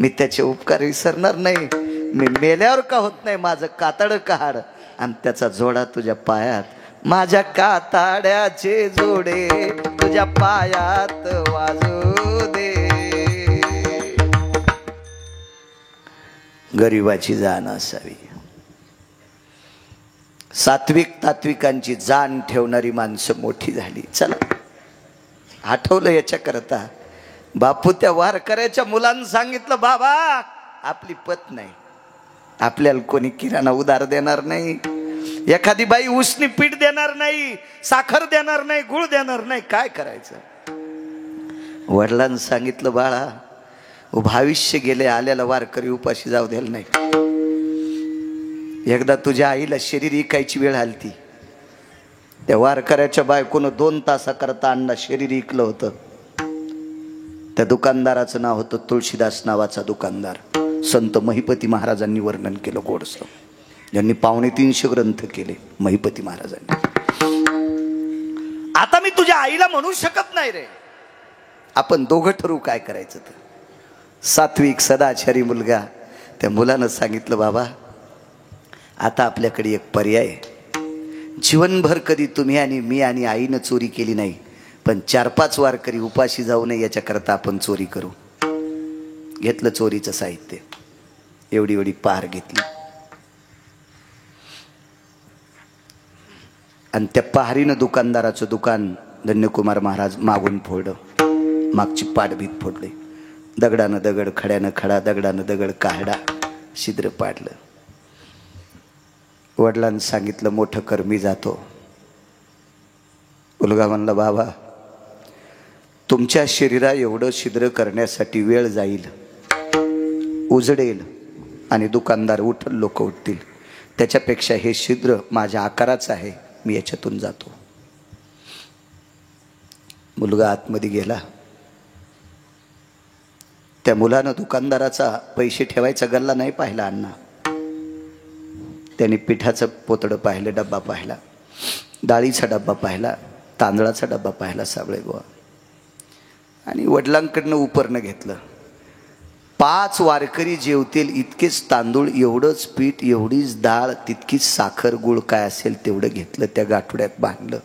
मी त्याचे उपकार विसरणार नाही. मी मेल्यावर का होत नाही, माझं कातड काढ आणि त्याचा जोडा तुझ्या पायात, माझ्या कातड्याचे जोडे, तुझ्या पायात वाजू दे. गरिबाची जाण असावी, सात्विक तात्विकांची जाण ठेवणारी माणसं मोठी झाली. चला, आठवलं याच्या करता बापू त्या वारकऱ्याच्या मुलांना सांगितलं, बाबा आपली पत नाही, आपल्याला कोणी किराणा उधार देणार नाही, एखादी बाई उसनी पीठ देणार नाही, साखर देणार नाही, गुळ देणार नाही, काय करायचं. वडिलांना सांगितलं, बाळा भविष्य गेले, आल्याला वारकरी उपाशी जाऊ द्यायला नाही. एकदा तुझ्या आईला शरीर इकायची वेळ आली, त्या वारकऱ्याच्या बायकोनं 2 तासाकरता अण्णा शरीर इकलं होतं. त्या दुकानदाराचं नाव होतं तुळशीदास नावाचा दुकानदार. संत महिपती महाराजांनी वर्णन केलं गोडसं, ज्यांनी 350 ग्रंथ केले महिपती महाराजांनी. आता मी तुझ्या आईला म्हणू शकत नाही रे, आपण दोघं ठरवू काय करायचं. तर सात्विक सदाचारी मुलगा, त्या मुलानं सांगितलं, बाबा आता आपल्याकडे एक पर्याय आहे, जीवनभर कधी तुम्ही आणि मी आणि आईनं चोरी केली नाही, पण 4-5 वारकरी उपाशी जाऊ नये याच्याकरता आपण चोरी करू. घेतलं चोरीचं साहित्य, एवढी एवढी पार घेतली आणि त्या पहारीनं दुकानदाराचं दुकान धन्यकुमार महाराज मागून फोडलं, मागची पाठभीत फोडली, दगडानं दगड, खड्यानं खडा, दगडानं दगड काढा, छिद्र पाडलं. वडिलांनी सांगितलं, मोठं कर, मी जातो. मुलगा म्हणला, बाबा तुमच्या शरीरा एवढं छिद्र करण्यासाठी वेळ जाईल, उजडेल आणि दुकानदार उठल, लोक उठतील, त्याच्यापेक्षा हे छिद्र माझ्या आकाराचं आहे, मी याच्यातून जातो. मुलगा आतमध्ये गेला. त्या मुलानं दुकानदाराचा पैसे ठेवायचा गल्ला नाही पाहिला अण्णा. त्याने पिठाचं पोतडं पाहिलं, डब्बा पाहिला, डाळीचा डब्बा पाहिला, तांदळाचा डब्बा पाहिला, साबळे गोवा, आणि वडिलांकडनं उपरणं घेतलं. 5 वारकरी जेवतील इतकेच तांदूळ, एवढंच पीठ, एवढीच डाळ, तितकीच साखर, गुळ काय असेल तेवढं घेतलं, त्या गाठोड्यात बांधलं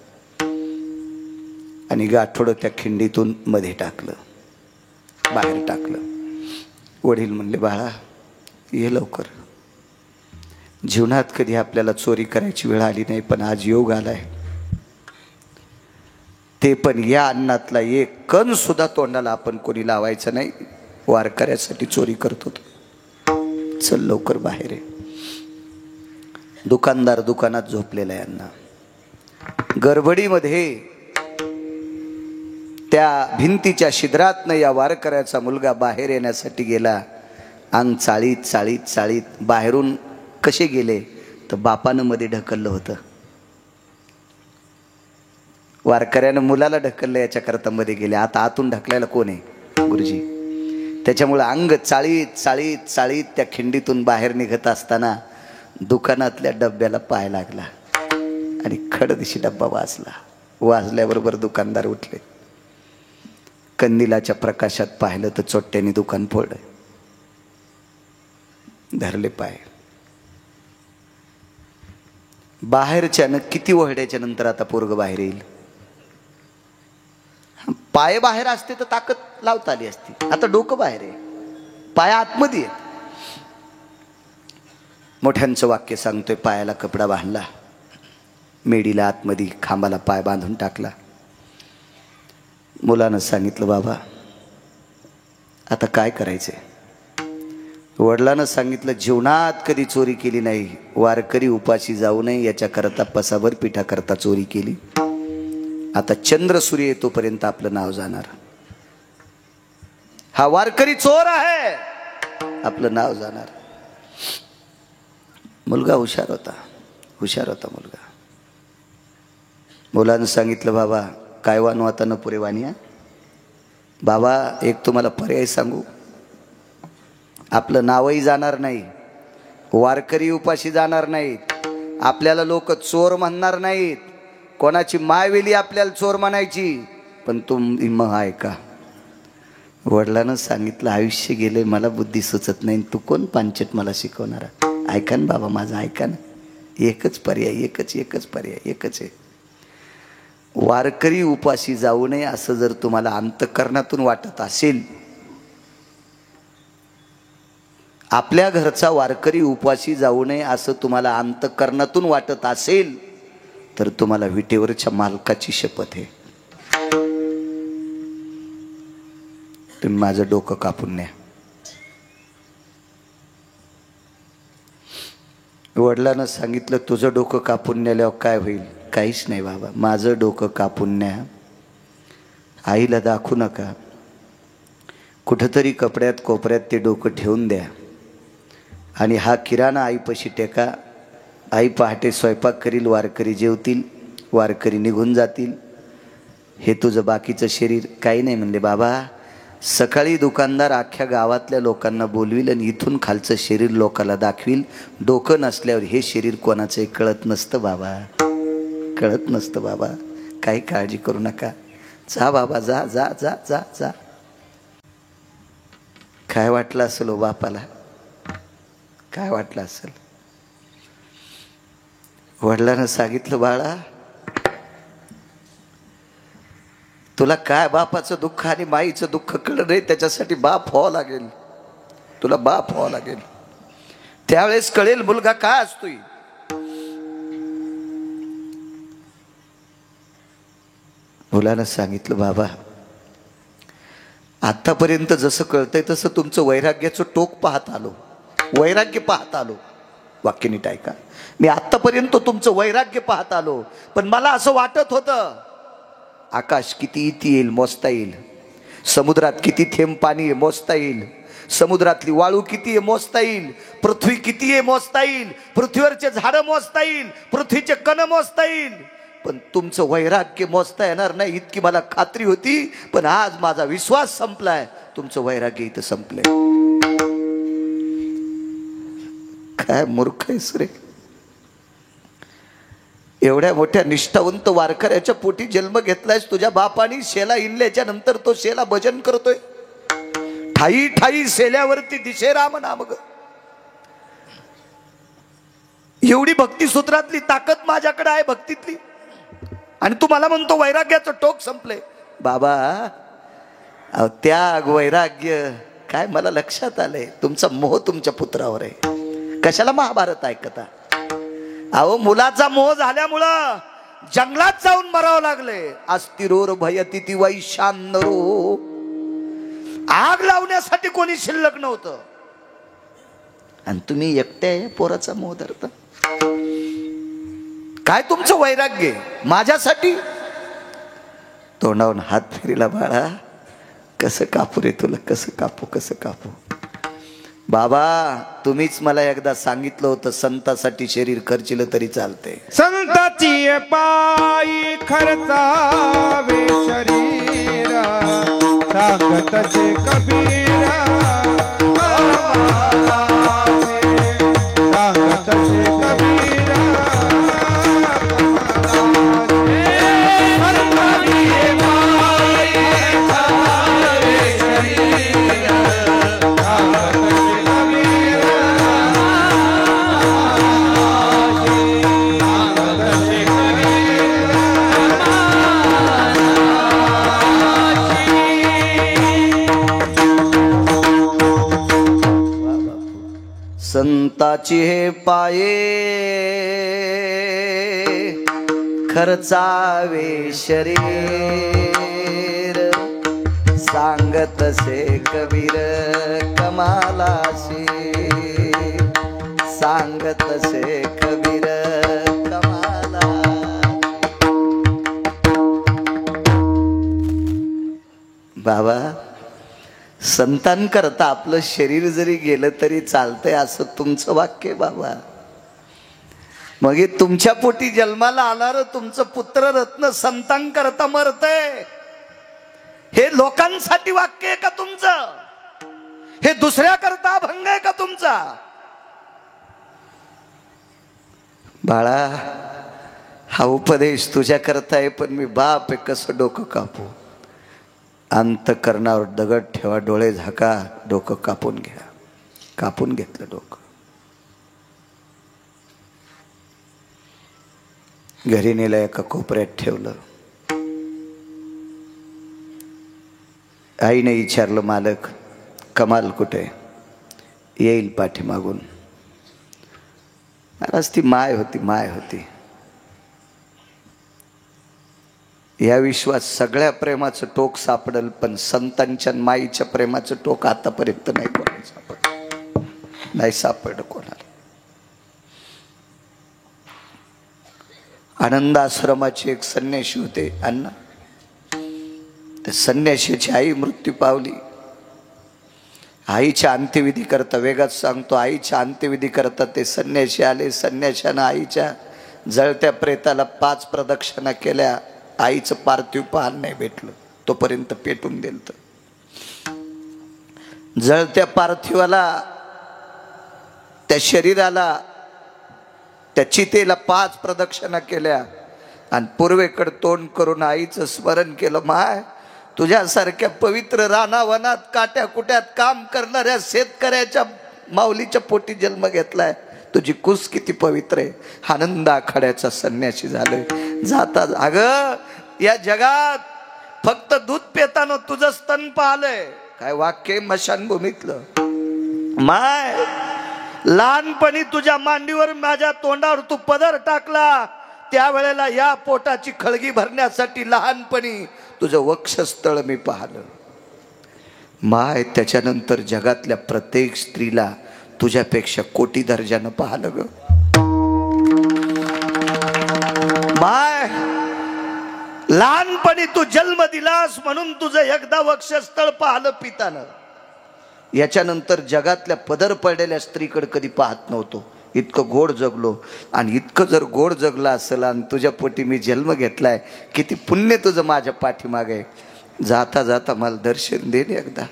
आणि गाठोडं त्या खिंडीतून मध्ये टाकलं, बाहेर टाकलं. वडील म्हणले, बाळा ये लवकर, जीवनात कधी आपल्याला चोरी करायची वेळ आली नाही, पण आज योग आलाय, ते पण या अन्नातला एक कण सुद्धा तोंडाला आपण कोणी लावायचं नाही, वारकऱ्यासाठी चोरी करत होतो, चल लवकर बाहेर आहे. दुकानदार दुकानात झोपलेला आहे अण्णा. गडबडीमध्ये त्या भिंतीच्या छिद्रातनं या वारकऱ्याचा मुलगा बाहेर येण्यासाठी गेला. अंग चाळीत चाळीत चाळीत बाहेरून कसे गेले तर बापानं मध्ये ढकललं होतं. वारकऱ्यानं मुलाला ढकललं, याच्याकरता मध्ये गेले. आता आतून ढकलायला कोण आहे? गुरुजी. त्याच्यामुळे अंग चाळीत चाळीत चाळीत त्या खिंडीतून बाहेर निघत असताना दुकानातल्या डब्याला पाय लागला आणि खडदिशी डब्बा वाजला. वाजल्याबरोबर दुकानदार उठले. कंदिलाच्या प्रकाशात पाहिलं तर चोट्ट्याने दुकान फोडलं. धरले पाय. बाहेरच्यानं किती ओरड्याच्या नंतर आता पोरग बाहेर येईल. पाय बाहेर असते तर ताकद लावता आली असती. आता डोकं बाहेर आहे, पाय आतमध्ये आहे. मोठ्यांचं वाक्य सांगतोय. पायाला कपडा बांधला, मेडीला आतमध्ये खांबाला पाय बांधून टाकला. मुलानं सांगितलं बाबा आता काय करायचंय. वडिलानं सांगितलं जीवनात कधी चोरी केली नाही, वारकरी उपाशी जाऊ नये याच्याकरता पसाभर पिठाकरता चोरी केली. आता चंद्र सूर्य येतोपर्यंत आपलं नाव जाणार. हा वारकरी चोर आहे, आपलं नाव जाणार. मुलगा हुशार होता, हुशार होता मुलगा. मुलानं सांगितलं बाबा काय वानू आता न पुरे वाणी. बाबा एक तुम्हाला पर्याय सांगू, आपलं नावही जाणार नाही, वारकरी उपाशी जाणार नाहीत, आपल्याला लोक चोर म्हणणार नाहीत, कोणाची मायवेली आपल्याला चोर म्हणायची, पण तुम्ही मग ऐका. वडिलांनं सांगितलं आयुष्य गेले, मला बुद्धी सुचत नाही, तू कोण पांचट मला शिकवणारा. ऐका ना बाबा माझं, ऐका ना. एकच पर्याय, एकच पर्याय, एकच आहे. वारकरी उपाशी जाऊ नये असं जर तुम्हाला अंतःकरणातून वाटत असेल, आपल्या घरचा वारकरी उपाशी जाऊ नये असं तुम्हाला अंतःकरणातून वाटत असेल, तर तुम्हाला विटेवरच्या मालकाची शपथ आहे, तुम्ही माझं डोकं कापून न्या. वडिलांना सांगितलं तुझं डोकं कापून नेल्यावर काय होईल. काहीच नाही बाबा, माझं डोकं कापून न्या, आईला दाखवू नका, कुठंतरी कपड्यात कोपऱ्यात ते डोकं ठेवून द्या आणि हा किराणा आईपाशी टेका. आई पहाटे स्वयंपाक करील, वारकरी जेवतील, वारकरी निघून जातील, हे तुझं बाकीचं शरीर. काही नाही म्हणले बाबा, सकाळी दुकानदार अख्ख्या गावातल्या लोकांना बोलविल आणि इथून खालचं शरीर लोकाला दाखविल. डोकं नसल्यावर हे शरीर कोणाचंही कळत नसतं बाबा, कळत नसतं बाबा. काही काळजी करू नका, जा बाबा, जा जा जा जा जा. काय वाटलं असेल हो बापाला, काय वाटलं असेल. वडिलांना सांगितलं बाळा तुला काय बापाचं दुःख आणि माईचं दुःख कळलं नाही, त्याच्यासाठी बाप व्हावं लागेल, तुला बाप व्हावं लागेल, त्यावेळेस कळेल मुलगा काय असतोय. मुलानं सांगितलं बाबा आतापर्यंत जसं कळतंय तसं तुमचं वैराग्याचं टोक पाहत आलो, वैराग्य पाहत आलो. वाक्य नीट ऐका. मी आतापर्यंत तुमचं वैराग्य पाहत आलो, पण मला असं वाटत होतं आकाश किती इती येईल मोजता येईल, समुद्रात किती थेंब पाणी आहे मोजता येईल, समुद्रातली वाळू किती आहे मोजता येईल, पृथ्वी किती आहे मोजता येईल, पृथ्वीवरचे झाडं मोजता येईल, पृथ्वीचे कण मोजता येईल, पण तुमचं वैराग्य मोजता येणार नाही इतकी मला खात्री होती. पण आज माझा विश्वास संपलाय, तुमचं वैराग्य इथं संपलंय. काय मूर्ख आहेस रे. एवढ्या मोठ्या निष्ठावंत वारकऱ्याच्या पोटी जन्म घेतलायस तुझ्या बापानी. शेला इनल्याच्या नंतर तो शेला भजन करतोय, ठाई ठाई शेल्यावरती दिशे राम नाम ग. एवढी भक्ती सूत्रातली ताकद माझ्याकडे आहे भक्तीतली, आणि तू मला म्हणतो वैराग्याचं टोक संपले. बाबा त्याग वैराग्य काय, मला लक्षात आलंय तुमचा मोह तुमच्या पुत्रावर आहे. कशाला महाभारत ऐकता. अहो मुलाचा मोह झाल्यामुळं जंगलात जाऊन मरावं लागले. अस्थिरोर भयती वैशानरो, आग लावण्यासाठी कोणी शिल्लक नव्हतं, आणि तुम्ही एकट्या पोराचा मोह धरता. काय तुमचं वैराग्य माझ्यासाठी. तोंडावून हात फिरला बाळा, कसं कापू रे तुला, कसं कापू, कसं कापू. बाबा तुम्हीच मला एकदा सांगितलं होतं संतासाठी शरीर खर्चिलं तरी चालते. संताची पायी खर्चावे शरीर, सांगतचे कबीरा, सांगतचे कबीरा. संताची हे पाये खर्चावे शरीर सांगत से कबीर कमालाशी सांगत से कबीर कमाला। बाबा संतांकरता आपलं शरीर जरी गेलं तरी चालतंय असं तुमचं वाक्य बाबा। मग हे तुमच्या पोटी जन्माला आणार तुमचं पुत्ररत्न संतांकरता मरतंय, हे लोकांसाठी वाक्य आहे का तुमचं? हे दुसऱ्या करता अभंग आहे का तुमचा? बाळा हा उपदेश तुझ्या करता आहे, पण मी बाप आहे, कसं डोकं कापू? अंतःकरणावर दगड ठेवा, डोळे झाका, डोकं कापून घ्या. कापून घेतलं डोकं. घरी नेलं, एका कोपऱ्यात ठेवलं. आईने विचारलं, मालक कमाल कुठे? येईल पाठीमागून. आज ती माय होती. या विश्वात सगळ्या प्रेमाचं टोक सापडल, पण संतांच्या माईच्या प्रेमाचं टोक आतापर्यंत नाही कोणाला सापडलं. नाही सापडलं कोणाला. आनंद आश्रमाचे एक संन्यासी होते अण्णा. त्या संन्याशीची आई मृत्यू पावली. आईच्या अंत्यविधी करता, वेगात सांगतो, आईच्या अंत्यविधी करता ते संन्यासी आले. संन्याशानं आईच्या जळत्या प्रेताला 5 प्रदक्षिणा केल्या. आईचं पार्थिव पाहायला नाही भेटलं, तोपर्यंत पेटून दिलत. जळत्या पार्थिवाला, त्या शरीराला, त्या चितेला 5 प्रदक्षिणा केल्या आणि पूर्वेकडे तोंड करून आईचं स्मरण केलं. माय, तुझ्यासारख्या पवित्र रानावनात काट्या कुट्यात काम करणाऱ्या शेतकऱ्याच्या माऊलीच्या पोटी जन्म घेतलाय. तुझी कुस किती पवित्र आहे. आनंद आखाड्याचा संन्यासी झालोय. जाता अगं या जगात फक्त दूध पेताना तुझं स्तन पाहलंय. काय वाक्य मशानभूमीतलं. माय, लहानपणी तुझ्या मांडीवर माझ्या तोंडावर तू पदर टाकला, त्यावेळेला या पोटाची खळगी भरण्यासाठी लहानपणी तुझं वक्षस्थळ मी पाहिलं. माय, त्याच्यानंतर जगातल्या प्रत्येक स्त्रीला तुझ्यापेक्षा कोटी दर्जानं पाहिलं ग. माय, लहानपणी तू जन्म दिलास म्हणून तुझं एकदा वक्षस्थळ पाहिलं पितानं. याच्यानंतर जगातल्या पदर पडलेल्या स्त्रीकडे कधी पाहत नव्हतो. इतकं गोड जगलो. आणि इतकं जर गोड जगला असेल आणि तुझ्या पोटी मी जन्म घेतलाय, किती पुण्य तुझं माझ्या पाठीमागे. जाता जाता मला दर्शन दे एकदा.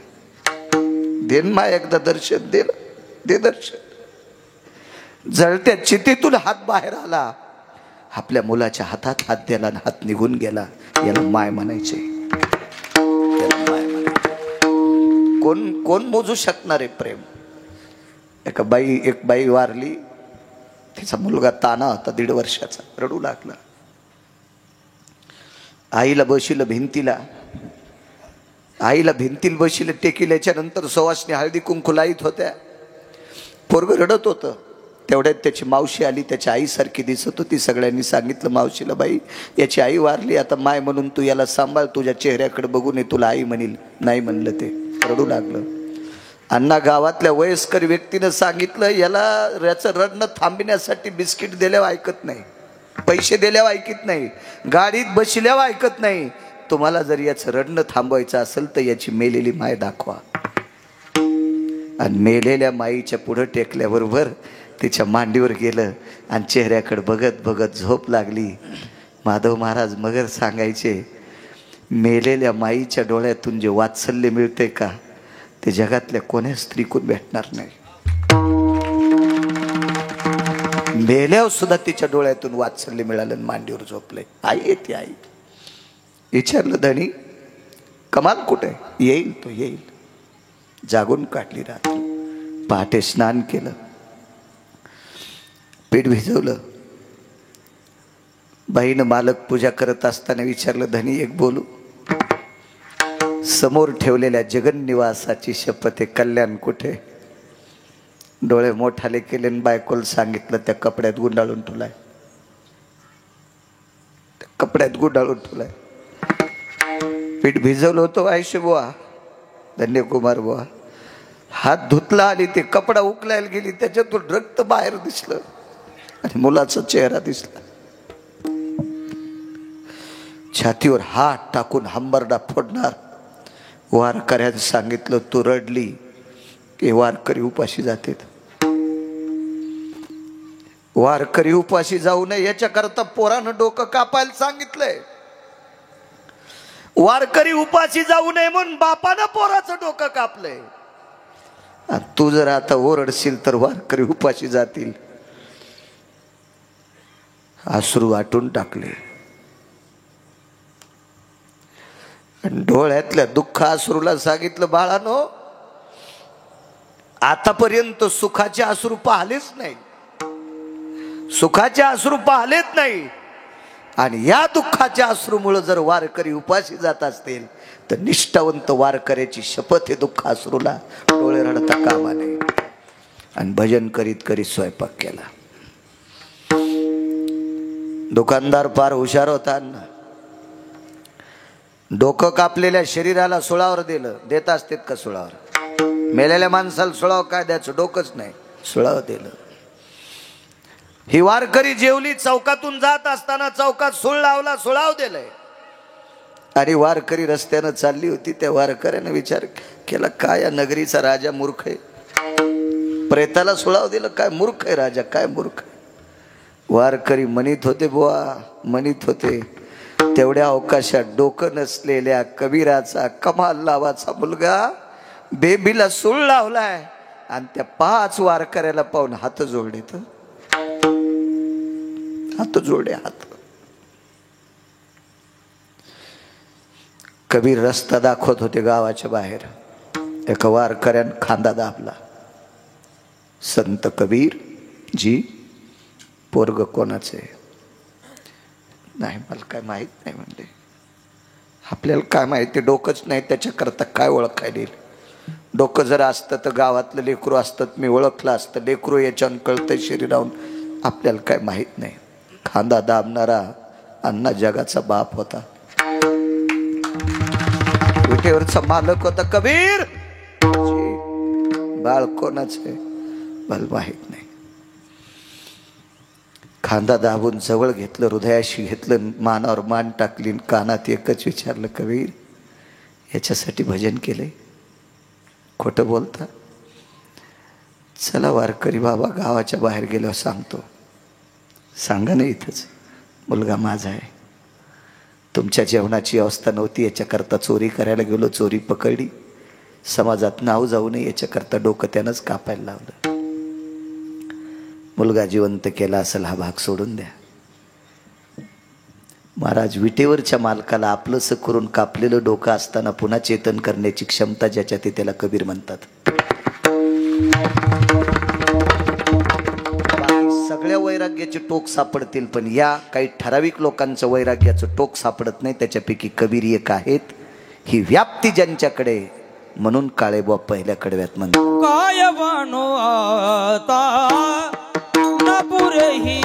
देन मा एकदा दर्शन दे. दे दर्शन. जळत्या चितेतून हात बाहेर आला. आपल्या मुलाच्या हातात हात दिला आणि हात निघून गेला. याला माय म्हणायचे. कोण मोजू शकणार आहे प्रेम? एक बाई वारली. तिचा मुलगा ताना होता 1.5 वर्षाचा. रडू लागला. आईला बशिलं भिंतीला. आईला भिंतीला बशिलं टेकिल्याच्या नंतर सुवासनी हळदी कुंकू लाईत होत्या. पोरग रडत होतं. तेवढ्यात त्याची मावशी आली. त्याच्या आईसारखी दिसत होती. सगळ्यांनी सांगितलं मावशीला, बाई याची आई वारली, आता माय म्हणून तू याला सांभाळ, तुझ्या चेहऱ्याकडे बघून तुला आई म्हणील. नाही म्हणलं ते. रडू लागलं. अण्णा गावातल्या वयस्कर व्यक्तीनं सांगितलं, याचं रडणं थांबण्यासाठी बिस्किट दिल्यावर ऐकत नाही, पैसे दिल्यावर ऐकत नाही, गाडीत बसल्यावर ऐकत नाही. तुम्हाला जर याचं रडणं थांबवायचं असेल तर याची मेलेली माय दाखवा. आणि मेलेल्या माईच्या पुढं टेकल्याबरोबर तिच्या मांडीवर गेलं आणि चेहऱ्याकडे बघत बघत झोप लागली. माधव महाराज मगर सांगायचे, मेलेल्या माईच्या डोळ्यातून जे वात्सल्य मिळते का, ते जगातल्या कोण्या स्त्रीकून भेटणार नाही. मेल्यावर सुद्धा तिच्या डोळ्यातून वात्सल्य मिळालं. मांडीवर झोपले. आई येते. आई विचारलं, धनी कमाल कुठे? येईल तो येईल. जागून काढली रात्र. पहाटे स्नान केलं, पीठ भिजवलं. बाईनं मालक पूजा करत असताना विचारलं, धनी एक बोलू? समोर ठेवलेल्या जगन्निवासाची शपथ आहे, कल्याण कुठे? डोळे मोठाले केले आणि बायकोला सांगितलं त्या कपड्यात गुंडाळून ठेवलाय, त्या कपड्यात गुंडाळून ठेवलाय. पीठ भिजवलं होतं आयुष्य बुवा, धन्यकुमार बुवा. हात धुतला आणि ते कपडा उकलायला गेली, त्याच्यातून रक्त बाहेर दिसलं आणि मुलाचा चेहरा दिसला. छातीवर हात टाकून हंबरडा फोडणार. वारकऱ्यानं सांगितलं तू रडली की वारकरी उपाशी जाते. वारकरी उपाशी जाऊ नये याच्याकरता पोरानं डोकं कापायला सांगितलंय. वारकरी उपाशी जाऊ नये म्हणून बापानं पोराचं डोकं कापलंय. आणि तू जर आता ओरडशील तर वारकरी उपाशी जातील. अश्रू वाटून टाकले आणि डोळ्यातल्या दुःख अश्रूला सांगितलं बाळानो, आतापर्यंत सुखाचे अश्रू पाहिलेच नाही, सुखाचे अश्रू पाहिलेत नाही. आणि या दुःखाच्या अश्रूमुळे जर वारकरी उपाशी जात असतील तर निष्ठावंत वारकऱ्याची शपथ हे दुःख अश्रूला डोळे रडता कामा नये. आणि भजन करीत करीत स्वयंपाक केला. दुकानदार फार हुशार होता. डोकं कापलेल्या शरीराला सुळावर दिलं. देत असतात का सुळावर? मेलेल्या माणसाला सुळावर काय द्यायचं? डोकंच नाही, सुळावर दिलं. ही वारकरी जेवली. चौकातून जात असताना चौकात सुळ लावला, सुळाव दिलंय. आणि वारकरी रस्त्यानं चालली होती. त्या वारकऱ्यानं विचार केला, काय या नगरीचा राजा मूर्ख आहे, प्रेताला सुळाव दिलं, काय मूर्ख आहे राजा, काय मूर्ख आहे. वारकरी म्हणत होते बुवा, म्हणत होते, तेवढ्या अवकाशात डोकं नसलेल्या कबीराचा कमाल नावाचा मुलगा बेबीला सूळ लावलाय. आणि त्या 5 वारकऱ्याला पाहून हात जोडले, तर हात जोडले. हात. कबीर रस्ता दाखवत होते गावाच्या बाहेर. एका वारकऱ्यानं खांदा दाबला. संत कबीर जी, पोरग कोणाचे? नाही, मला काय माहित नाही म्हणले. आपल्याला काय माहिती, डोकंच नाही, त्याच्याकरता काय ओळखायला येईल? डोकं जर असतं तर गावातलं लेकरू असतं, मी ओळखलं असतं. लेकरू याच्यानं कळतंय शरीराहून, आपल्याला काय माहित नाही. खांदा दाबणारा अण्णा जगाचा बाप होता, विटेवरचा मालक होता कबीर. बाळ कोणाचे मला माहित नाही. खांदा दाबून जवळ घेतलं, हृदयाशी घेतलं, मानावर मान टाकली, कानात एकच विचारलं, कबीर याच्यासाठी भजन केलंय? खोटं बोलता? चला वारकरी बाबा, गावाच्या बाहेर गेल्यावर सांगतो. सांगा ना इथंच, मुलगा माझा आहे. तुमच्या जेवणाची अवस्था नव्हती, याच्याकरता चोरी करायला गेलो, चोरी पकडली. समाजात नाव जाऊ नये याच्याकरता डोकं त्यानंच कापायला लावलं. मुलगा जिवंत केला असेल, हा भाग सोडून द्या. महाराज, विटेवरच्या मालकाला आपलंसं करून कापलेलं डोकं असताना पुन्हा चेतन करण्याची क्षमता ज्याच्यात आहे त्याला कबीर म्हणतात. सगळ्या वैराग्याचे टोक सापडतील, पण या काही ठराविक लोकांचं वैराग्याचं टोक सापडत नाही. त्याच्यापैकी कबीर एक आहेत. ही व्याप्ती ज्यांच्याकडे, म्हणून काळेबा पहिल्या कडव्यात म्हणतात, काय बनू आता न पुरे ही